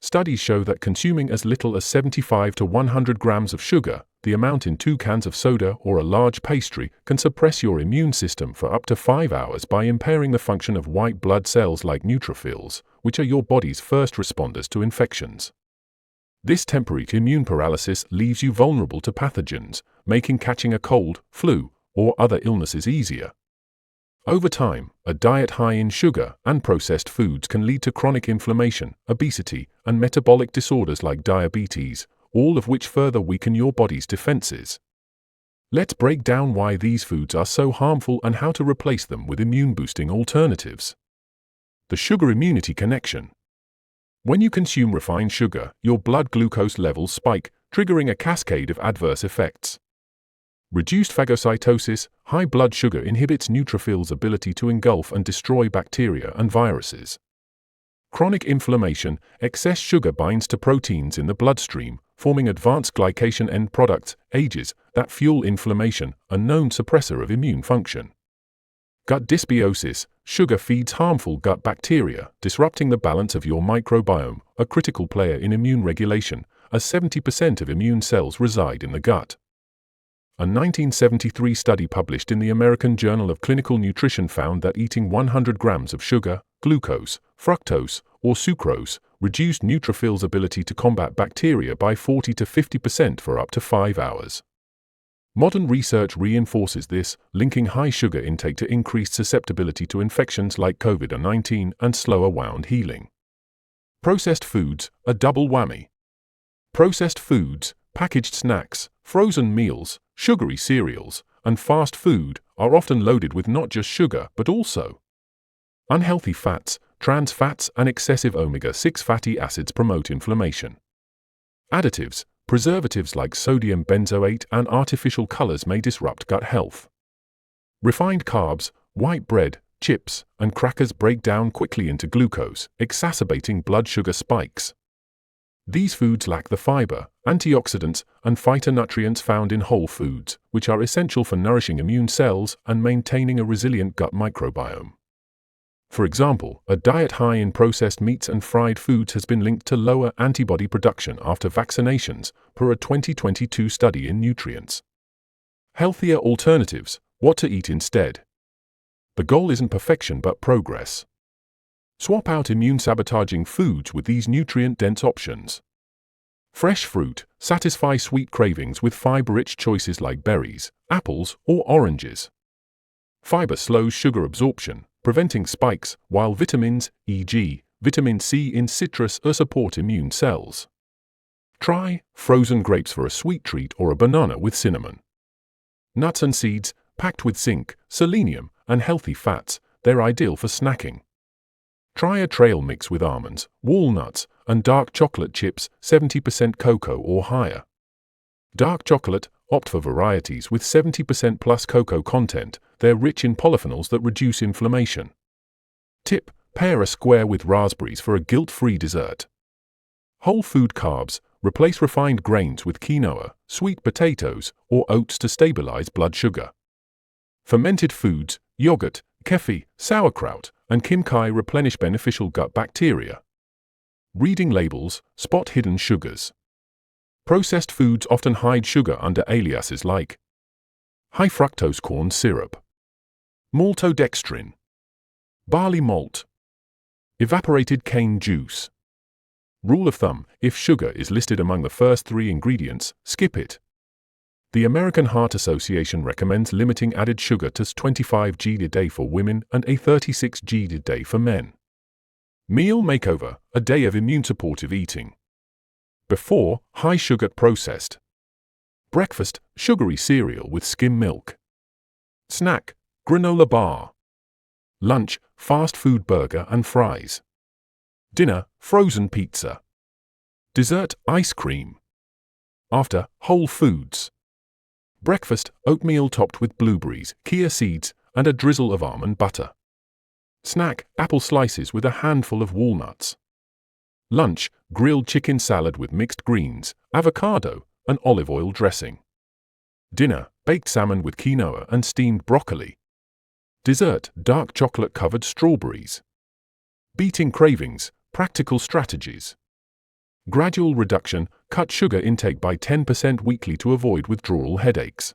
Studies show that consuming as little as 75 to 100 grams of sugar, the amount in 2 cans of soda or a large pastry, can suppress your immune system for up to 5 hours by impairing the function of white blood cells like neutrophils, which are your body's first responders to infections. This temporary immune paralysis leaves you vulnerable to pathogens, making catching a cold, flu, or other illnesses easier. Over time, a diet high in sugar and processed foods can lead to chronic inflammation, obesity, and metabolic disorders like diabetes, all of which further weaken your body's defenses. Let's break down why these foods are so harmful and how to replace them with immune-boosting alternatives. The sugar-immunity connection. When you consume refined sugar, your blood glucose levels spike, triggering a cascade of adverse effects. Reduced phagocytosis. High blood sugar inhibits neutrophils' ability to engulf and destroy bacteria and viruses. Chronic inflammation. Excess sugar binds to proteins in the bloodstream, forming advanced glycation end products, AGEs, that fuel inflammation, a known suppressor of immune function. Gut dysbiosis. Sugar feeds harmful gut bacteria, disrupting the balance of your microbiome, a critical player in immune regulation, as 70% of immune cells reside in the gut. A 1973 study published in the American Journal of Clinical Nutrition found that eating 100 grams of sugar, glucose, fructose, or sucrose reduced neutrophils' ability to combat bacteria by 40 to 50% for up to 5 hours. Modern research reinforces this, linking high sugar intake to increased susceptibility to infections like COVID-19 and slower wound healing. Processed foods, a double whammy. Processed foods, packaged snacks, frozen meals, sugary cereals, and fast food are often loaded with not just sugar but also unhealthy fats. Trans fats and excessive omega-6 fatty acids promote inflammation. Additives, preservatives like sodium benzoate and artificial colors may disrupt gut health. Refined carbs, white bread, chips, and crackers break down quickly into glucose, exacerbating blood sugar spikes. These foods lack the fiber, antioxidants, and phytonutrients found in whole foods, which are essential for nourishing immune cells and maintaining a resilient gut microbiome. For example, a diet high in processed meats and fried foods has been linked to lower antibody production after vaccinations, per a 2022 study in Nutrients. Healthier alternatives, what to eat instead. The goal isn't perfection but progress. Swap out immune-sabotaging foods with these nutrient-dense options. Fresh fruit, satisfy sweet cravings with fiber-rich choices like berries, apples, or oranges. Fiber slows sugar absorption, preventing spikes, while vitamins, e.g., vitamin C in citrus, support immune cells. Try frozen grapes for a sweet treat or a banana with cinnamon. Nuts and seeds, packed with zinc, selenium, and healthy fats, they're ideal for snacking. Try a trail mix with almonds, walnuts, and dark chocolate chips, 70% cocoa or higher. Dark chocolate, opt for varieties with 70% plus cocoa content. They're rich in polyphenols that reduce inflammation. Tip: pair a square with raspberries for a guilt-free dessert. Whole food carbs, replace refined grains with quinoa, sweet potatoes, or oats to stabilize blood sugar. Fermented foods, yogurt, kefir, sauerkraut, and kimchi replenish beneficial gut bacteria. Reading labels, spot hidden sugars. Processed foods often hide sugar under aliases like high fructose corn syrup, maltodextrin, barley malt, evaporated cane juice. Rule of thumb: if sugar is listed among the first 3 ingredients, skip it. The American Heart Association recommends limiting added sugar to 25 g a day for women and 36 g a day for men. Meal makeover, a day of immune-supportive eating. Before, high-sugar processed. Breakfast, sugary cereal with skim milk. Snack, granola bar. Lunch, fast food burger and fries. Dinner, frozen pizza. Dessert, ice cream. After, whole foods. Breakfast, oatmeal topped with blueberries, chia seeds, and a drizzle of almond butter. Snack, apple slices with a handful of walnuts. Lunch, grilled chicken salad with mixed greens, avocado, and olive oil dressing. Dinner, baked salmon with quinoa and steamed broccoli. Dessert, dark chocolate-covered strawberries. Beating cravings, practical strategies. Gradual reduction, cut sugar intake by 10% weekly to avoid withdrawal headaches.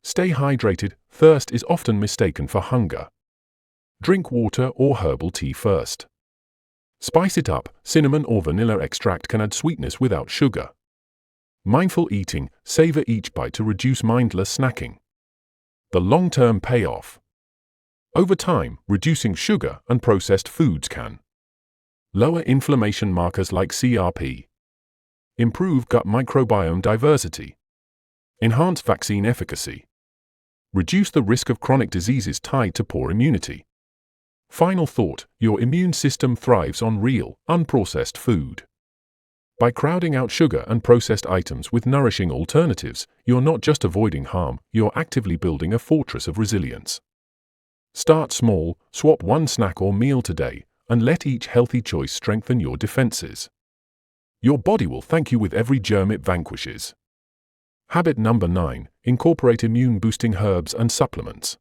Stay hydrated, thirst is often mistaken for hunger. Drink water or herbal tea first. Spice it up, cinnamon or vanilla extract can add sweetness without sugar. Mindful eating, savor each bite to reduce mindless snacking. The long-term payoff. Over time, reducing sugar and processed foods can lower inflammation markers like CRP, improve gut microbiome diversity, enhance vaccine efficacy, reduce the risk of chronic diseases tied to poor immunity. Final thought, your immune system thrives on real, unprocessed food. By crowding out sugar and processed items with nourishing alternatives, you're not just avoiding harm, you're actively building a fortress of resilience. Start small, swap one snack or meal today, and let each healthy choice strengthen your defenses. Your body will thank you with every germ it vanquishes. Habit number 9, incorporate immune-boosting herbs and supplements.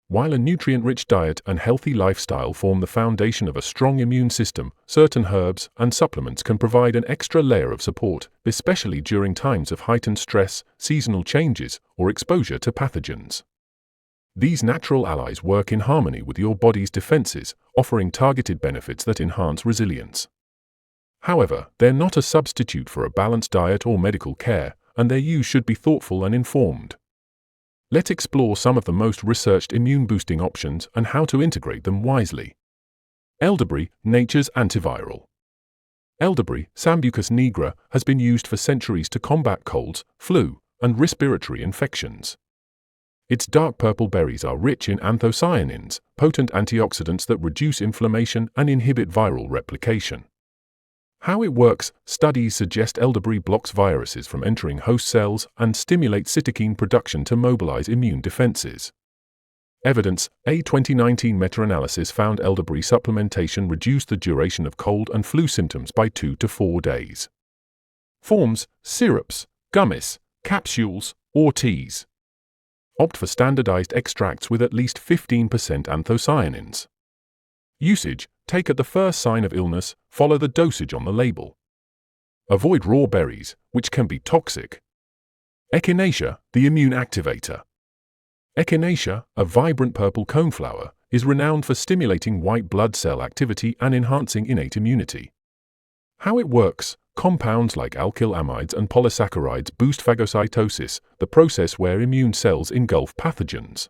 While a nutrient-rich diet and healthy lifestyle form the foundation of a strong immune system, certain herbs and supplements can provide an extra layer of support, especially during times of heightened stress, seasonal changes, or exposure to pathogens. These natural allies work in harmony with your body's defenses, offering targeted benefits that enhance resilience. However, they're not a substitute for a balanced diet or medical care, and their use should be thoughtful and informed. Let's explore some of the most researched immune-boosting options and how to integrate them wisely. Elderberry, nature's antiviral. Elderberry, Sambucus nigra, has been used for centuries to combat colds, flu, and respiratory infections. Its dark purple berries are rich in anthocyanins, potent antioxidants that reduce inflammation and inhibit viral replication. How it works: studies suggest elderberry blocks viruses from entering host cells and stimulates cytokine production to mobilize immune defenses. Evidence: a 2019 meta-analysis found elderberry supplementation reduced the duration of cold and flu symptoms by 2 to 4 days. Forms: syrups, gummies, capsules, or teas. Opt for standardized extracts with at least 15% anthocyanins. Usage: take at the first sign of illness, follow the dosage on the label. Avoid raw berries, which can be toxic. Echinacea, the immune activator. Echinacea, a vibrant purple coneflower, is renowned for stimulating white blood cell activity and enhancing innate immunity. How it works: compounds like alkylamines and polysaccharides boost phagocytosis, the process where immune cells engulf pathogens.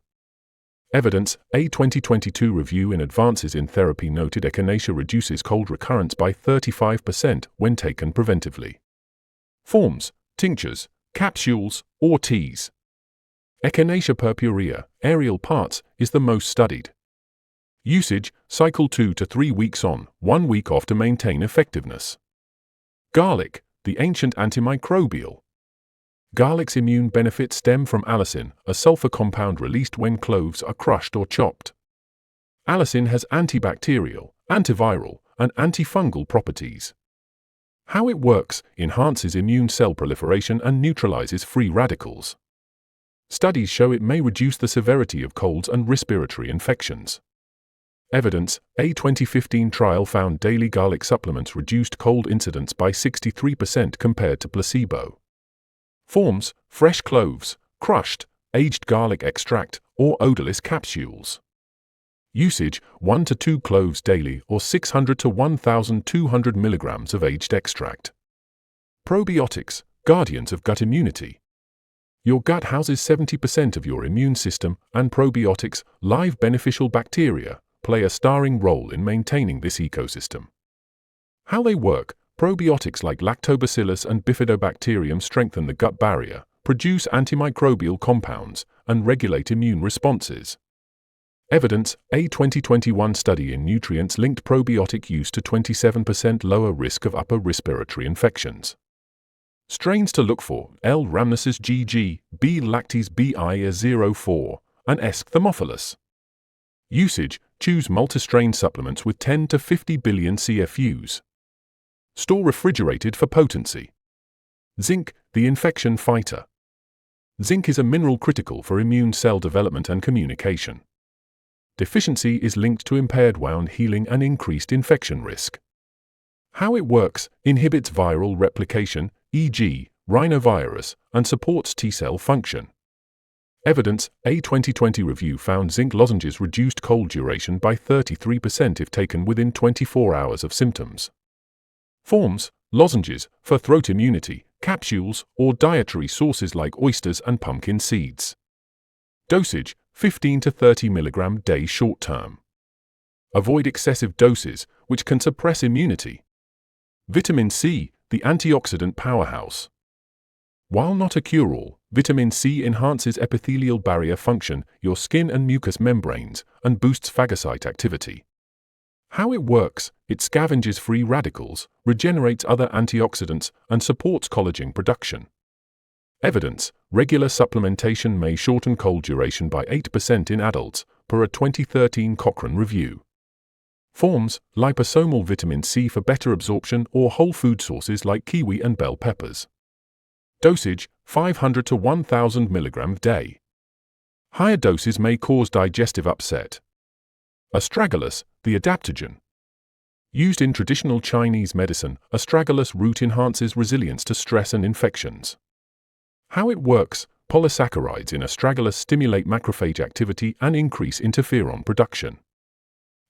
Evidence: a 2022 review in Advances in Therapy noted echinacea reduces cold recurrence by 35% when taken preventively. Forms: tinctures, capsules, or teas. Echinacea purpurea, aerial parts, is the most studied. Usage: cycle 2 to 3 weeks on, 1 week off to maintain effectiveness. Garlic, the ancient antimicrobial. Garlic's immune benefits stem from allicin, a sulfur compound released when cloves are crushed or chopped. Allicin has antibacterial, antiviral, and antifungal properties. How it works: enhances immune cell proliferation and neutralizes free radicals. Studies show it may reduce the severity of colds and respiratory infections. Evidence: a 2015 trial found daily garlic supplements reduced cold incidence by 63% compared to placebo. Forms: fresh cloves, crushed, aged garlic extract, or odorless capsules. Usage: 1 to 2 cloves daily or 600 to 1,200 milligrams of aged extract. Probiotics, guardians of gut immunity. Your gut houses 70% of your immune system, and probiotics, live beneficial bacteria, play a starring role in maintaining this ecosystem. How they work: probiotics like lactobacillus and bifidobacterium strengthen the gut barrier, produce antimicrobial compounds, and regulate immune responses. Evidence: a 2021 study in nutrients linked probiotic use to 27% lower risk of upper respiratory infections. Strains to look for: L. rhamnosus GG, B. lactis BI04, and S. thermophilus. Usage: choose multistrain supplements with 10 to 50 billion CFUs. Store refrigerated for potency. Zinc, the infection fighter. Zinc is a mineral critical for immune cell development and communication. Deficiency is linked to impaired wound healing and increased infection risk. How it works: inhibits viral replication, e.g., rhinovirus, and supports T-cell function. Evidence: a 2020 review found zinc lozenges reduced cold duration by 33% if taken within 24 hours of symptoms. Forms: lozenges, for throat immunity, capsules, or dietary sources like oysters and pumpkin seeds. Dosage: 15 to 30 mg day short term. Avoid excessive doses, which can suppress immunity. Vitamin C, the antioxidant powerhouse. While not a cure-all, vitamin C enhances epithelial barrier function, your skin and mucous membranes, and boosts phagocyte activity. How it works: it scavenges free radicals, regenerates other antioxidants, and supports collagen production. Evidence: regular supplementation may shorten cold duration by 8% in adults, per a 2013 Cochrane review. Forms: liposomal vitamin C for better absorption or whole food sources like kiwi and bell peppers. Dosage: 500 to 1000 mg day. Higher doses may cause digestive upset. Astragalus, the adaptogen. Used in traditional Chinese medicine, astragalus root enhances resilience to stress and infections. How it works: polysaccharides in astragalus stimulate macrophage activity and increase interferon production.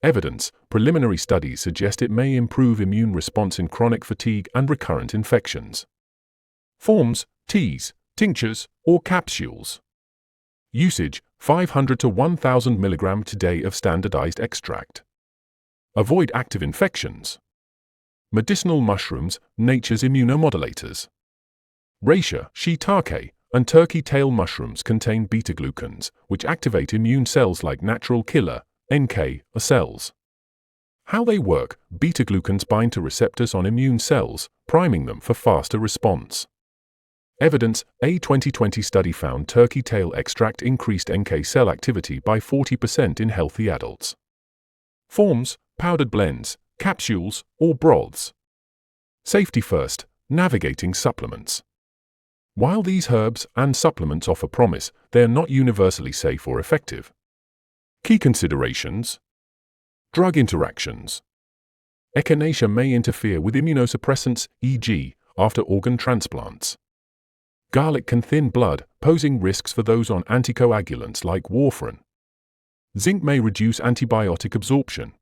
Evidence: preliminary studies suggest it may improve immune response in chronic fatigue and recurrent infections. Forms: teas, tinctures, or capsules. Usage: 500 to 1000 mg per day of standardized extract. Avoid active infections. Medicinal mushrooms, nature's immunomodulators. Reishi, shiitake, and turkey tail mushrooms contain beta-glucans, which activate immune cells like natural killer, NK, cells. How they work: beta-glucans bind to receptors on immune cells, priming them for faster response. Evidence: a 2020 study found turkey tail extract increased NK cell activity by 40% in healthy adults. Forms: powdered blends, capsules, or broths. Safety first: navigating supplements. While these herbs and supplements offer promise, they are not universally safe or effective. Key considerations: drug interactions. Echinacea may interfere with immunosuppressants, e.g., after organ transplants. Garlic can thin blood, posing risks for those on anticoagulants like warfarin. Zinc may reduce antibiotic absorption.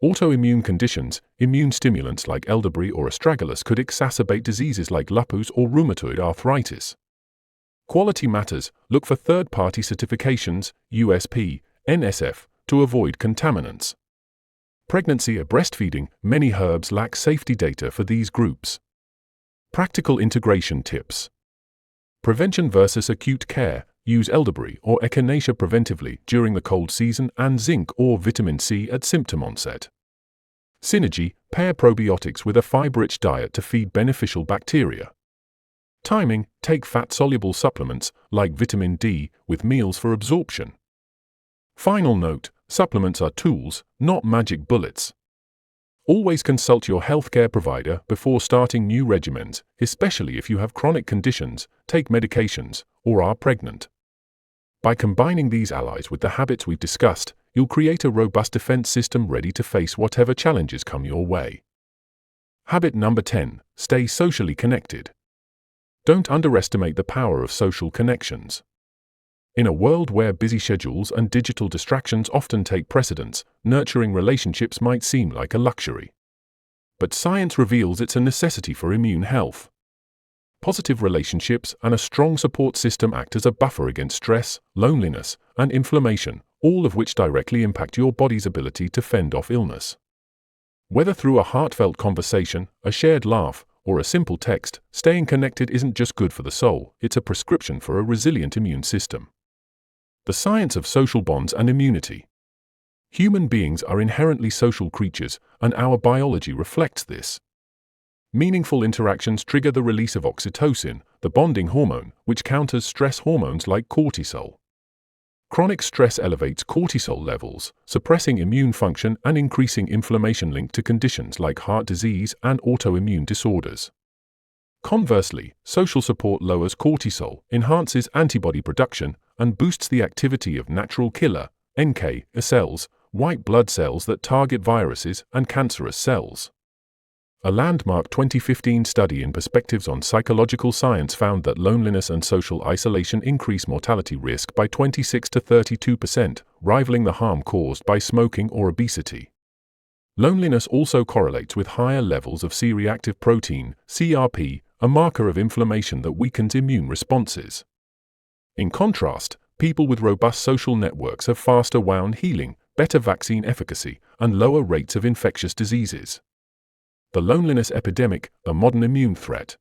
Autoimmune conditions: immune stimulants like elderberry or astragalus could exacerbate diseases like lupus or rheumatoid arthritis. Quality matters: look for third-party certifications, USP, NSF, to avoid contaminants. Pregnancy or breastfeeding: many herbs lack safety data for these groups. Practical integration tips. Prevention versus acute care: use elderberry or echinacea preventively during the cold season and zinc or vitamin C at symptom onset. Synergy: pair probiotics with a fiber-rich diet to feed beneficial bacteria. Timing: take fat-soluble supplements, like vitamin D, with meals for absorption. Final note: supplements are tools, not magic bullets. Always consult your healthcare provider before starting new regimens, especially if you have chronic conditions, take medications, or are pregnant. By combining these allies with the habits we've discussed, you'll create a robust defense system ready to face whatever challenges come your way. Habit number 10: stay socially connected. Don't underestimate the power of social connections. In a world where busy schedules and digital distractions often take precedence, nurturing relationships might seem like a luxury. But science reveals it's a necessity for immune health. Positive relationships and a strong support system act as a buffer against stress, loneliness, and inflammation, all of which directly impact your body's ability to fend off illness. Whether through a heartfelt conversation, a shared laugh, or a simple text, staying connected isn't just good for the soul, it's a prescription for a resilient immune system. The science of social bonds and immunity. Human beings are inherently social creatures, and our biology reflects this. Meaningful interactions trigger the release of oxytocin, the bonding hormone, which counters stress hormones like cortisol. Chronic stress elevates cortisol levels, suppressing immune function and increasing inflammation linked to conditions like heart disease and autoimmune disorders. Conversely, social support lowers cortisol, enhances antibody production, and boosts the activity of natural killer (NK) cells, white blood cells that target viruses and cancerous cells. A landmark 2015 study in Perspectives on Psychological Science found that loneliness and social isolation increase mortality risk by 26 to 32%, rivaling the harm caused by smoking or obesity. Loneliness also correlates with higher levels of C-reactive protein, CRP, a marker of inflammation that weakens immune responses. In contrast, people with robust social networks have faster wound healing, better vaccine efficacy, and lower rates of infectious diseases. The loneliness epidemic, a modern immune threat.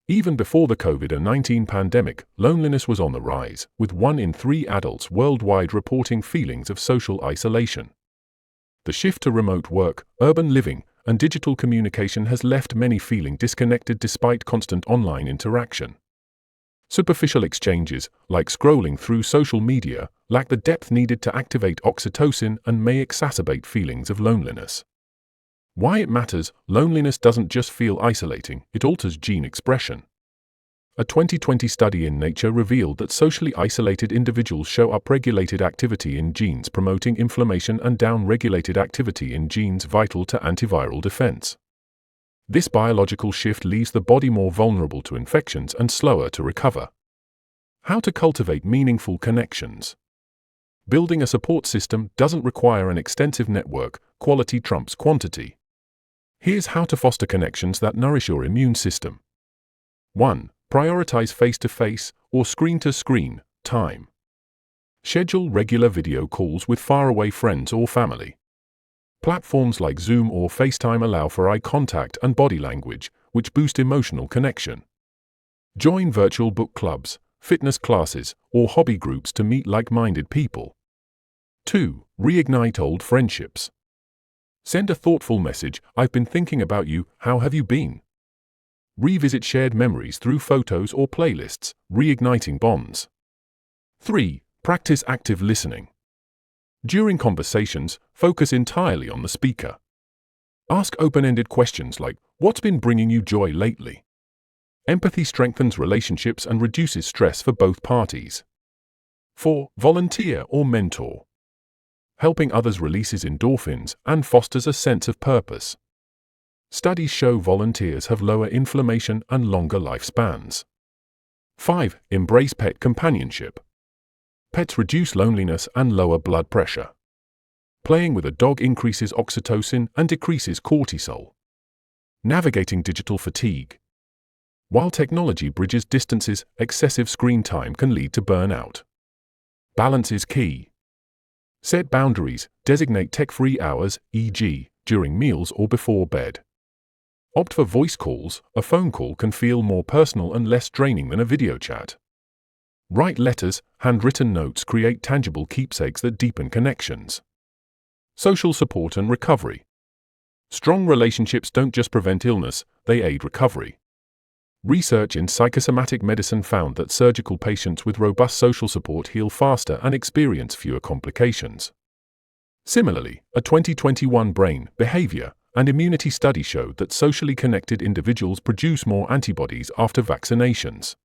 Even before the COVID-19 pandemic, loneliness was on the rise, with 1 in 3 adults worldwide reporting feelings of social isolation. The shift to remote work, urban living, and digital communication has left many feeling disconnected despite constant online interaction. Superficial exchanges, like scrolling through social media, lack the depth needed to activate oxytocin and may exacerbate feelings of loneliness. Why it matters: loneliness doesn't just feel isolating, it alters gene expression. A 2020 study in Nature revealed that socially isolated individuals show upregulated activity in genes promoting inflammation and downregulated activity in genes vital to antiviral defense. This biological shift leaves the body more vulnerable to infections and slower to recover. How to cultivate meaningful connections. Building a support system doesn't require an extensive network, quality trumps quantity. Here's how to foster connections that nourish your immune system. 1. Prioritize face-to-face or screen-to-screen time. Schedule regular video calls with faraway friends or family. Platforms like Zoom or FaceTime allow for eye contact and body language, which boost emotional connection. Join virtual book clubs, fitness classes, or hobby groups to meet like-minded people. 2. Reignite old friendships. Send a thoughtful message: "I've been thinking about you, how have you been?" Revisit shared memories through photos or playlists, reigniting bonds. 3. Practice active listening. During conversations, focus entirely on the speaker. Ask open-ended questions like, "What's been bringing you joy lately?" Empathy strengthens relationships and reduces stress for both parties. 4. Volunteer or mentor. Helping others releases endorphins and fosters a sense of purpose. Studies show volunteers have lower inflammation and longer lifespans. 5. Embrace pet companionship. Pets reduce loneliness and lower blood pressure. Playing with a dog increases oxytocin and decreases cortisol. Navigating digital fatigue. While technology bridges distances, excessive screen time can lead to burnout. Balance is key. Set boundaries, designate tech-free hours, e.g., during meals or before bed. Opt for voice calls. A phone call can feel more personal and less draining than a video chat. Write letters. Handwritten notes create tangible keepsakes that deepen connections. Social support and recovery. Strong relationships don't just prevent illness, they aid recovery. Research in psychosomatic medicine found that surgical patients with robust social support heal faster and experience fewer complications. Similarly, a 2021 brain, behavior, and immunity study showed that socially connected individuals produce more antibodies after vaccinations.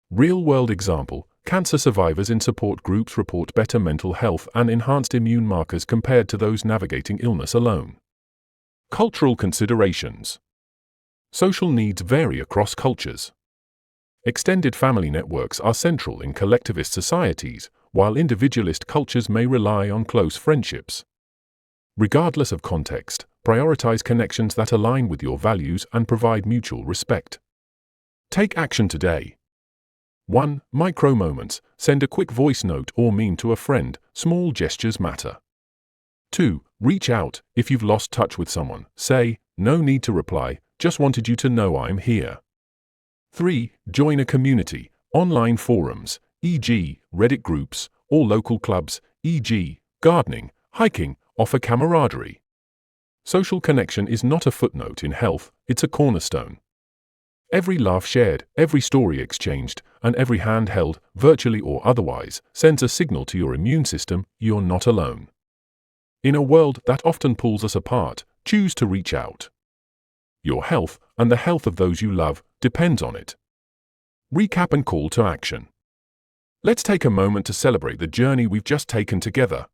Real-world example: cancer survivors in support groups report better mental health and enhanced immune markers compared to those navigating illness alone. Cultural considerations. Social needs vary across cultures. Extended family networks are central in collectivist societies, while individualist cultures may rely on close friendships. Regardless of context, prioritize connections that align with your values and provide mutual respect. Take action today. 1. Micro moments. Send a quick voice note or meme to a friend. Small gestures matter. 2. Reach out. If you've lost touch with someone, say, "No need to reply, just wanted you to know I'm here." 3. Join a community. Online forums, e.g., Reddit groups, or local clubs, e.g., gardening, hiking, offer camaraderie. Social connection is not a footnote in health, it's a cornerstone. Every laugh shared, every story exchanged, and every hand held, virtually or otherwise, sends a signal to your immune system you're not alone. In a world that often pulls us apart, choose to reach out. Your health, and the health of those you love, depends on it. Recap and call to action. Let's take a moment to celebrate the journey we've just taken together.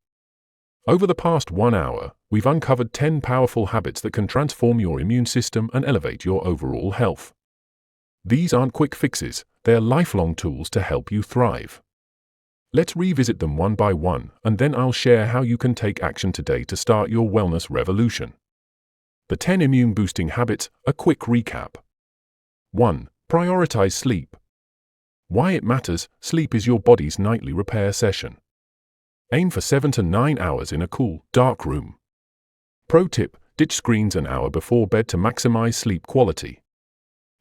Over the past 1 hour, we've uncovered 10 powerful habits that can transform your immune system and elevate your overall health. These aren't quick fixes, they're lifelong tools to help you thrive. Let's revisit them one by one, and then I'll share how you can take action today to start your wellness revolution. The 10 immune-boosting habits, a quick recap. 1. Prioritize sleep. Why it matters: sleep is your body's nightly repair session. Aim for 7 to 9 hours in a cool, dark room. Pro tip: ditch screens an hour before bed to maximize sleep quality.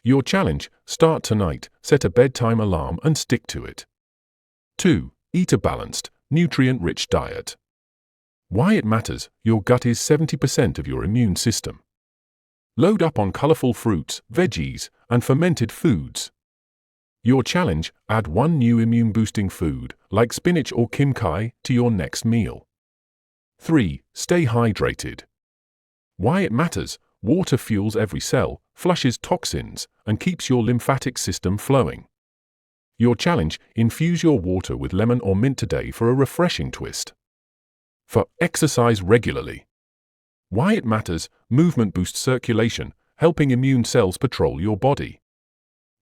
Your challenge: start tonight, set a bedtime alarm and stick to it. 2. Eat a balanced, nutrient-rich diet. Why it matters: your gut is 70% of your immune system. Load up on colorful fruits, veggies, and fermented foods. Your challenge: add one new immune-boosting food, like spinach or kimchi, to your next meal. 3. Stay hydrated. Why it matters: water fuels every cell, flushes toxins, and keeps your lymphatic system flowing. Your challenge: infuse your water with lemon or mint today for a refreshing twist. 4. Exercise regularly. Why it matters: movement boosts circulation, helping immune cells patrol your body.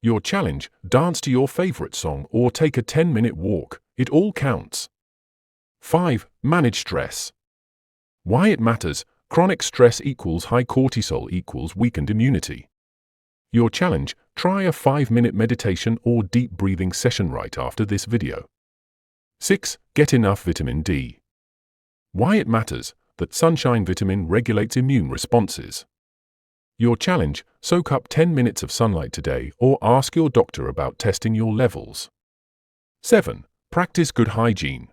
Your challenge: dance to your favorite song or take a 10-minute walk, it all counts. 5. Manage stress. Why it matters: chronic stress equals high cortisol equals weakened immunity. Your challenge: try a 5-minute meditation or deep breathing session right after this video. 6. Get enough vitamin D. Why it matters: that sunshine vitamin regulates immune responses. Your challenge: soak up 10 minutes of sunlight today or ask your doctor about testing your levels. 7. Practice good hygiene.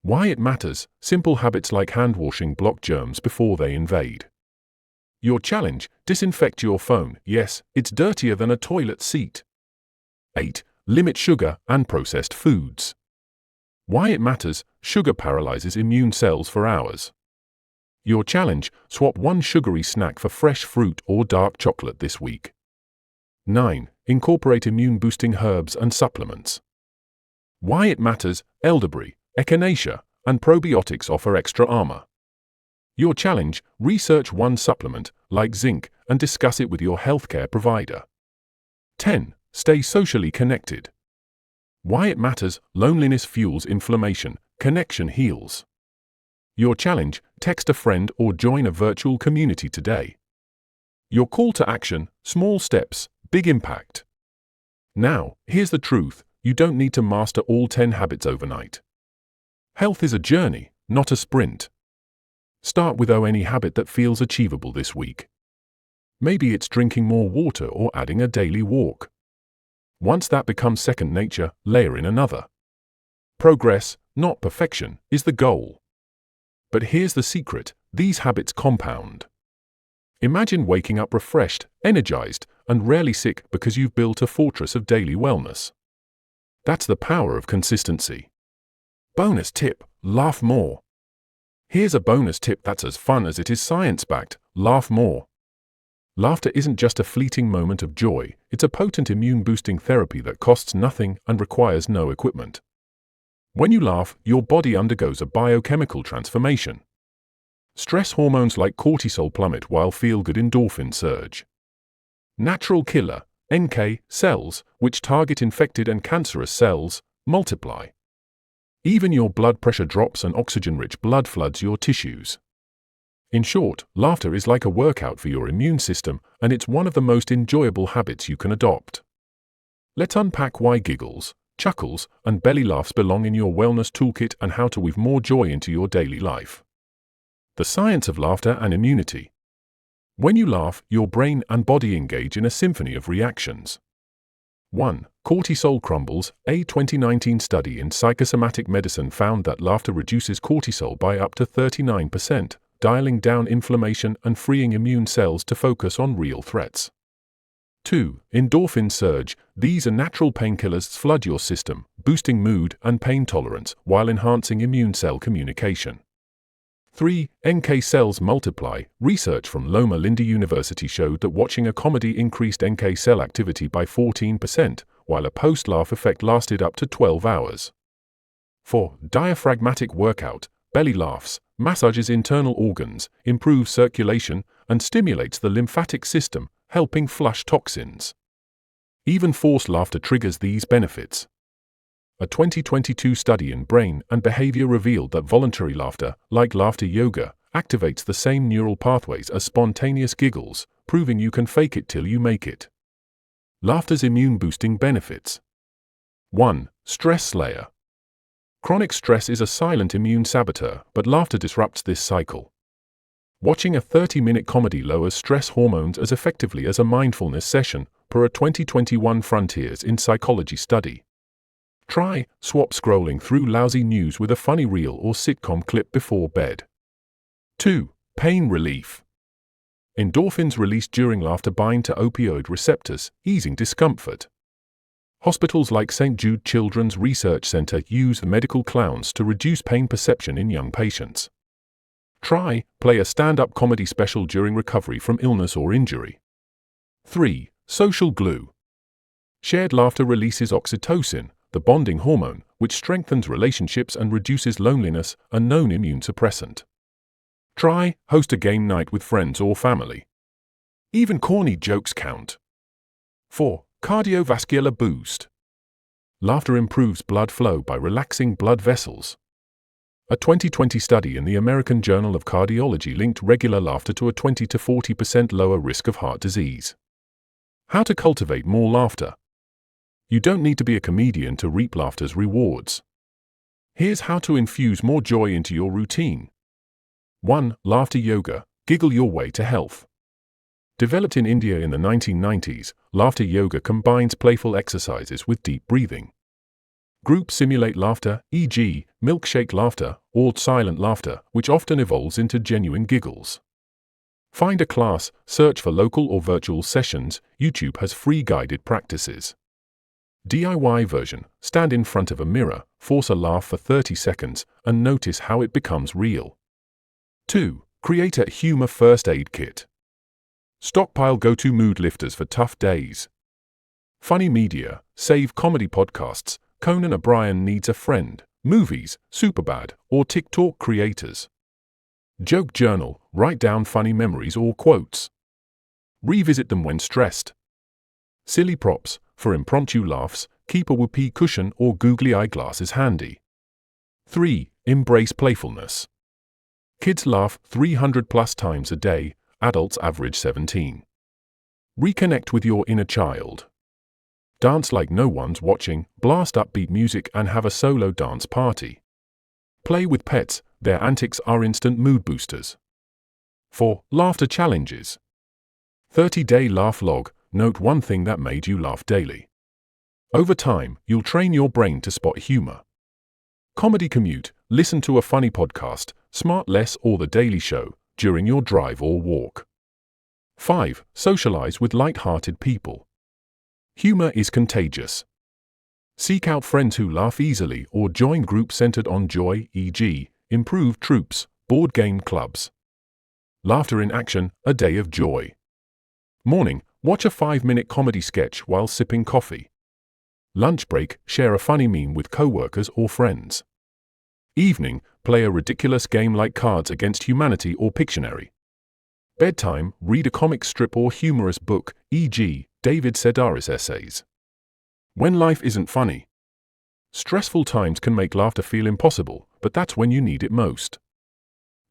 Why it matters: simple habits like hand washing block germs before they invade. Your challenge: disinfect your phone, yes, it's dirtier than a toilet seat. 8. Limit sugar and processed foods. Why it matters: sugar paralyzes immune cells for hours. Your challenge: swap one sugary snack for fresh fruit or dark chocolate this week. 9. Incorporate immune-boosting herbs and supplements. Why it matters: elderberry, echinacea, and probiotics offer extra armor. Your challenge: research one supplement, like zinc, and discuss it with your healthcare provider. 10. Stay socially connected. Why it matters: loneliness fuels inflammation, connection heals. Your challenge: text a friend or join a virtual community today. Your call to action: small steps, big impact. Now, here's the truth: you don't need to master all 10 habits overnight. Health is a journey, not a sprint. Start with any habit that feels achievable this week. Maybe it's drinking more water or adding a daily walk. Once that becomes second nature, layer in another. Progress, not perfection, is the goal. But here's the secret: these habits compound. Imagine waking up refreshed, energized, and rarely sick because you've built a fortress of daily wellness. That's the power of consistency. Bonus tip: laugh more. Here's a bonus tip that's as fun as it is science-backed: laugh more. Laughter isn't just a fleeting moment of joy, it's a potent immune-boosting therapy that costs nothing and requires no equipment. When you laugh, your body undergoes a biochemical transformation. Stress hormones like cortisol plummet while feel-good endorphins surge. Natural killer, NK, cells, which target infected and cancerous cells, multiply. Even your blood pressure drops and oxygen-rich blood floods your tissues. In short, laughter is like a workout for your immune system, and it's one of the most enjoyable habits you can adopt. Let's unpack why giggles, chuckles, and belly laughs belong in your wellness toolkit and how to weave more joy into your daily life. The science of laughter and immunity. When you laugh, your brain and body engage in a symphony of reactions. 1. Cortisol crumbles. A 2019 study in psychosomatic medicine found that laughter reduces cortisol by up to 39%, dialing down inflammation and freeing immune cells to focus on real threats. 2. Endorphin surge. These are natural painkillers that flood your system, boosting mood and pain tolerance while enhancing immune cell communication. 3. NK cells multiply. Research from Loma Linda University showed that watching a comedy increased NK cell activity by 14%, while a post-laugh effect lasted up to 12 hours. 4. Diaphragmatic workout. Belly laughs massages internal organs, improves circulation, and stimulates the lymphatic system, helping flush toxins. Even forced laughter triggers these benefits. A 2022 study in brain and behavior revealed that voluntary laughter, like laughter yoga, activates the same neural pathways as spontaneous giggles, proving you can fake it till you make it. Laughter's immune-boosting benefits. 1. Stress slayer. Chronic stress is a silent immune saboteur, but laughter disrupts this cycle. Watching a 30-minute comedy lowers stress hormones as effectively as a mindfulness session, per a 2021 Frontiers in Psychology study. Try, swap scrolling through lousy news with a funny reel or sitcom clip before bed. 2. Pain relief. Endorphins released during laughter bind to opioid receptors, easing discomfort. Hospitals like St. Jude Children's Research Center use medical clowns to reduce pain perception in young patients. Try, play a stand-up comedy special during recovery from illness or injury. 3. Social glue. Shared laughter releases oxytocin, the bonding hormone, which strengthens relationships and reduces loneliness, a known immune suppressant. Try, host a game night with friends or family. Even corny jokes count. 4. Cardiovascular boost. Laughter improves blood flow by relaxing blood vessels. A 2020 study in the American Journal of Cardiology linked regular laughter to a 20 to 40% lower risk of heart disease. How to cultivate more laughter. You don't need to be a comedian to reap laughter's rewards. Here's how to infuse more joy into your routine. 1. Laughter yoga. Giggle your way to health. Developed in India in the 1990s, laughter yoga combines playful exercises with deep breathing. Group simulate laughter, e.g., milkshake laughter, or silent laughter, which often evolves into genuine giggles. Find a class, search for local or virtual sessions. YouTube has free guided practices. DIY version. Stand in front of a mirror, force a laugh for 30 seconds, and notice how it becomes real. 2. Create a humor first aid kit. Stockpile go-to mood lifters for tough days. Funny media, save comedy podcasts, Conan O'Brien Needs a Friend, movies, Superbad, or TikTok creators. Joke journal, write down funny memories or quotes. Revisit them when stressed. Silly props, for impromptu laughs, keep a whoopee cushion or googly eyeglasses handy. 3. Embrace playfulness. Kids laugh 300 plus times a day, adults average 17. Reconnect with your inner child. Dance like no one's watching, blast upbeat music and have a solo dance party. Play with pets, their antics are instant mood boosters. 4. Laughter challenges. 30-day laugh log, note one thing that made you laugh daily. Over time, you'll train your brain to spot humor. Comedy commute, listen to a funny podcast, Smart Less or The Daily Show, during your drive or walk. 5. Socialize with light-hearted people. Humor is contagious. Seek out friends who laugh easily or join groups centered on joy, e.g., improved troops, board game clubs. Laughter in action, a day of joy. Morning, watch a 5-minute comedy sketch while sipping coffee. Lunch break, share a funny meme with coworkers or friends. Evening, play a ridiculous game like Cards Against Humanity or Pictionary. Bedtime, read a comic strip or humorous book, e.g., David Sedaris essays. When life isn't funny. Stressful times can make laughter feel impossible, but that's when you need it most.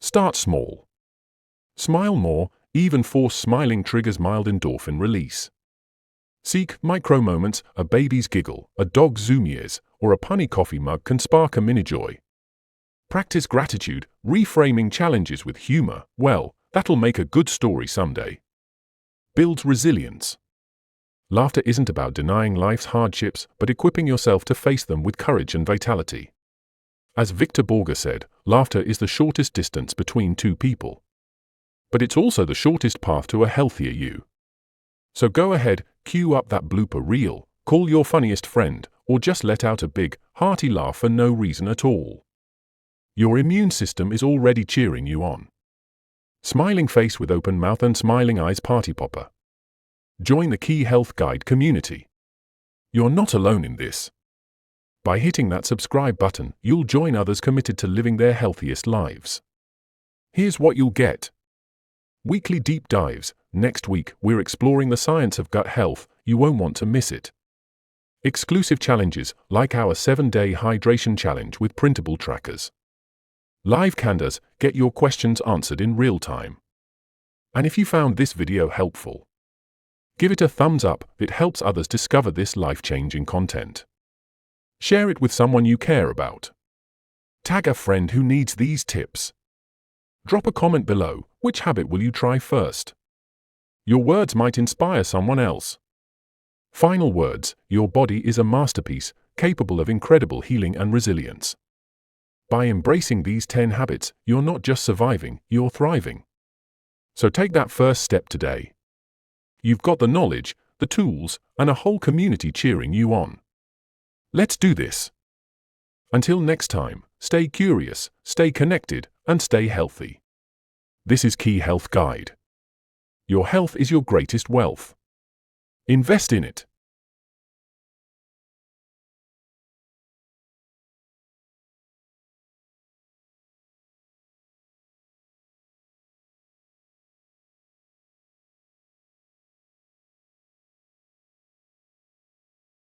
Start small. Smile more, even forced smiling triggers mild endorphin release. Seek micro moments, a baby's giggle, a dog's zoom ears, or a punny coffee mug can spark a mini joy. Practice gratitude, reframing challenges with humor, well, that'll make a good story someday. Builds resilience. Laughter isn't about denying life's hardships, but equipping yourself to face them with courage and vitality. As Victor Borge said, laughter is the shortest distance between two people. But it's also the shortest path to a healthier you. So go ahead, cue up that blooper reel, call your funniest friend, or just let out a big, hearty laugh for no reason at all. Your immune system is already cheering you on. Smiling face with open mouth and smiling eyes party popper. Join the Key Health Guide community. You're not alone in this. By hitting that subscribe button, you'll join others committed to living their healthiest lives. Here's what you'll get. Weekly deep dives. Next week, we're exploring the science of gut health. You won't want to miss it. Exclusive challenges, like our 7-day hydration challenge with printable trackers. Live candas, get your questions answered in real time. And if you found this video helpful, give it a thumbs up. It helps others discover this life-changing content. Share it with someone you care about. Tag a friend who needs these tips. Drop a comment below. Which habit will you try first? Your words might inspire someone else. Final words, your body is a masterpiece, capable of incredible healing and resilience. By embracing these 10 habits, you're not just surviving, you're thriving. So take that first step today. You've got the knowledge, the tools, and a whole community cheering you on. Let's do this. Until next time, stay curious, stay connected, and stay healthy. This is Key Health Guide. Your health is your greatest wealth. Invest in it.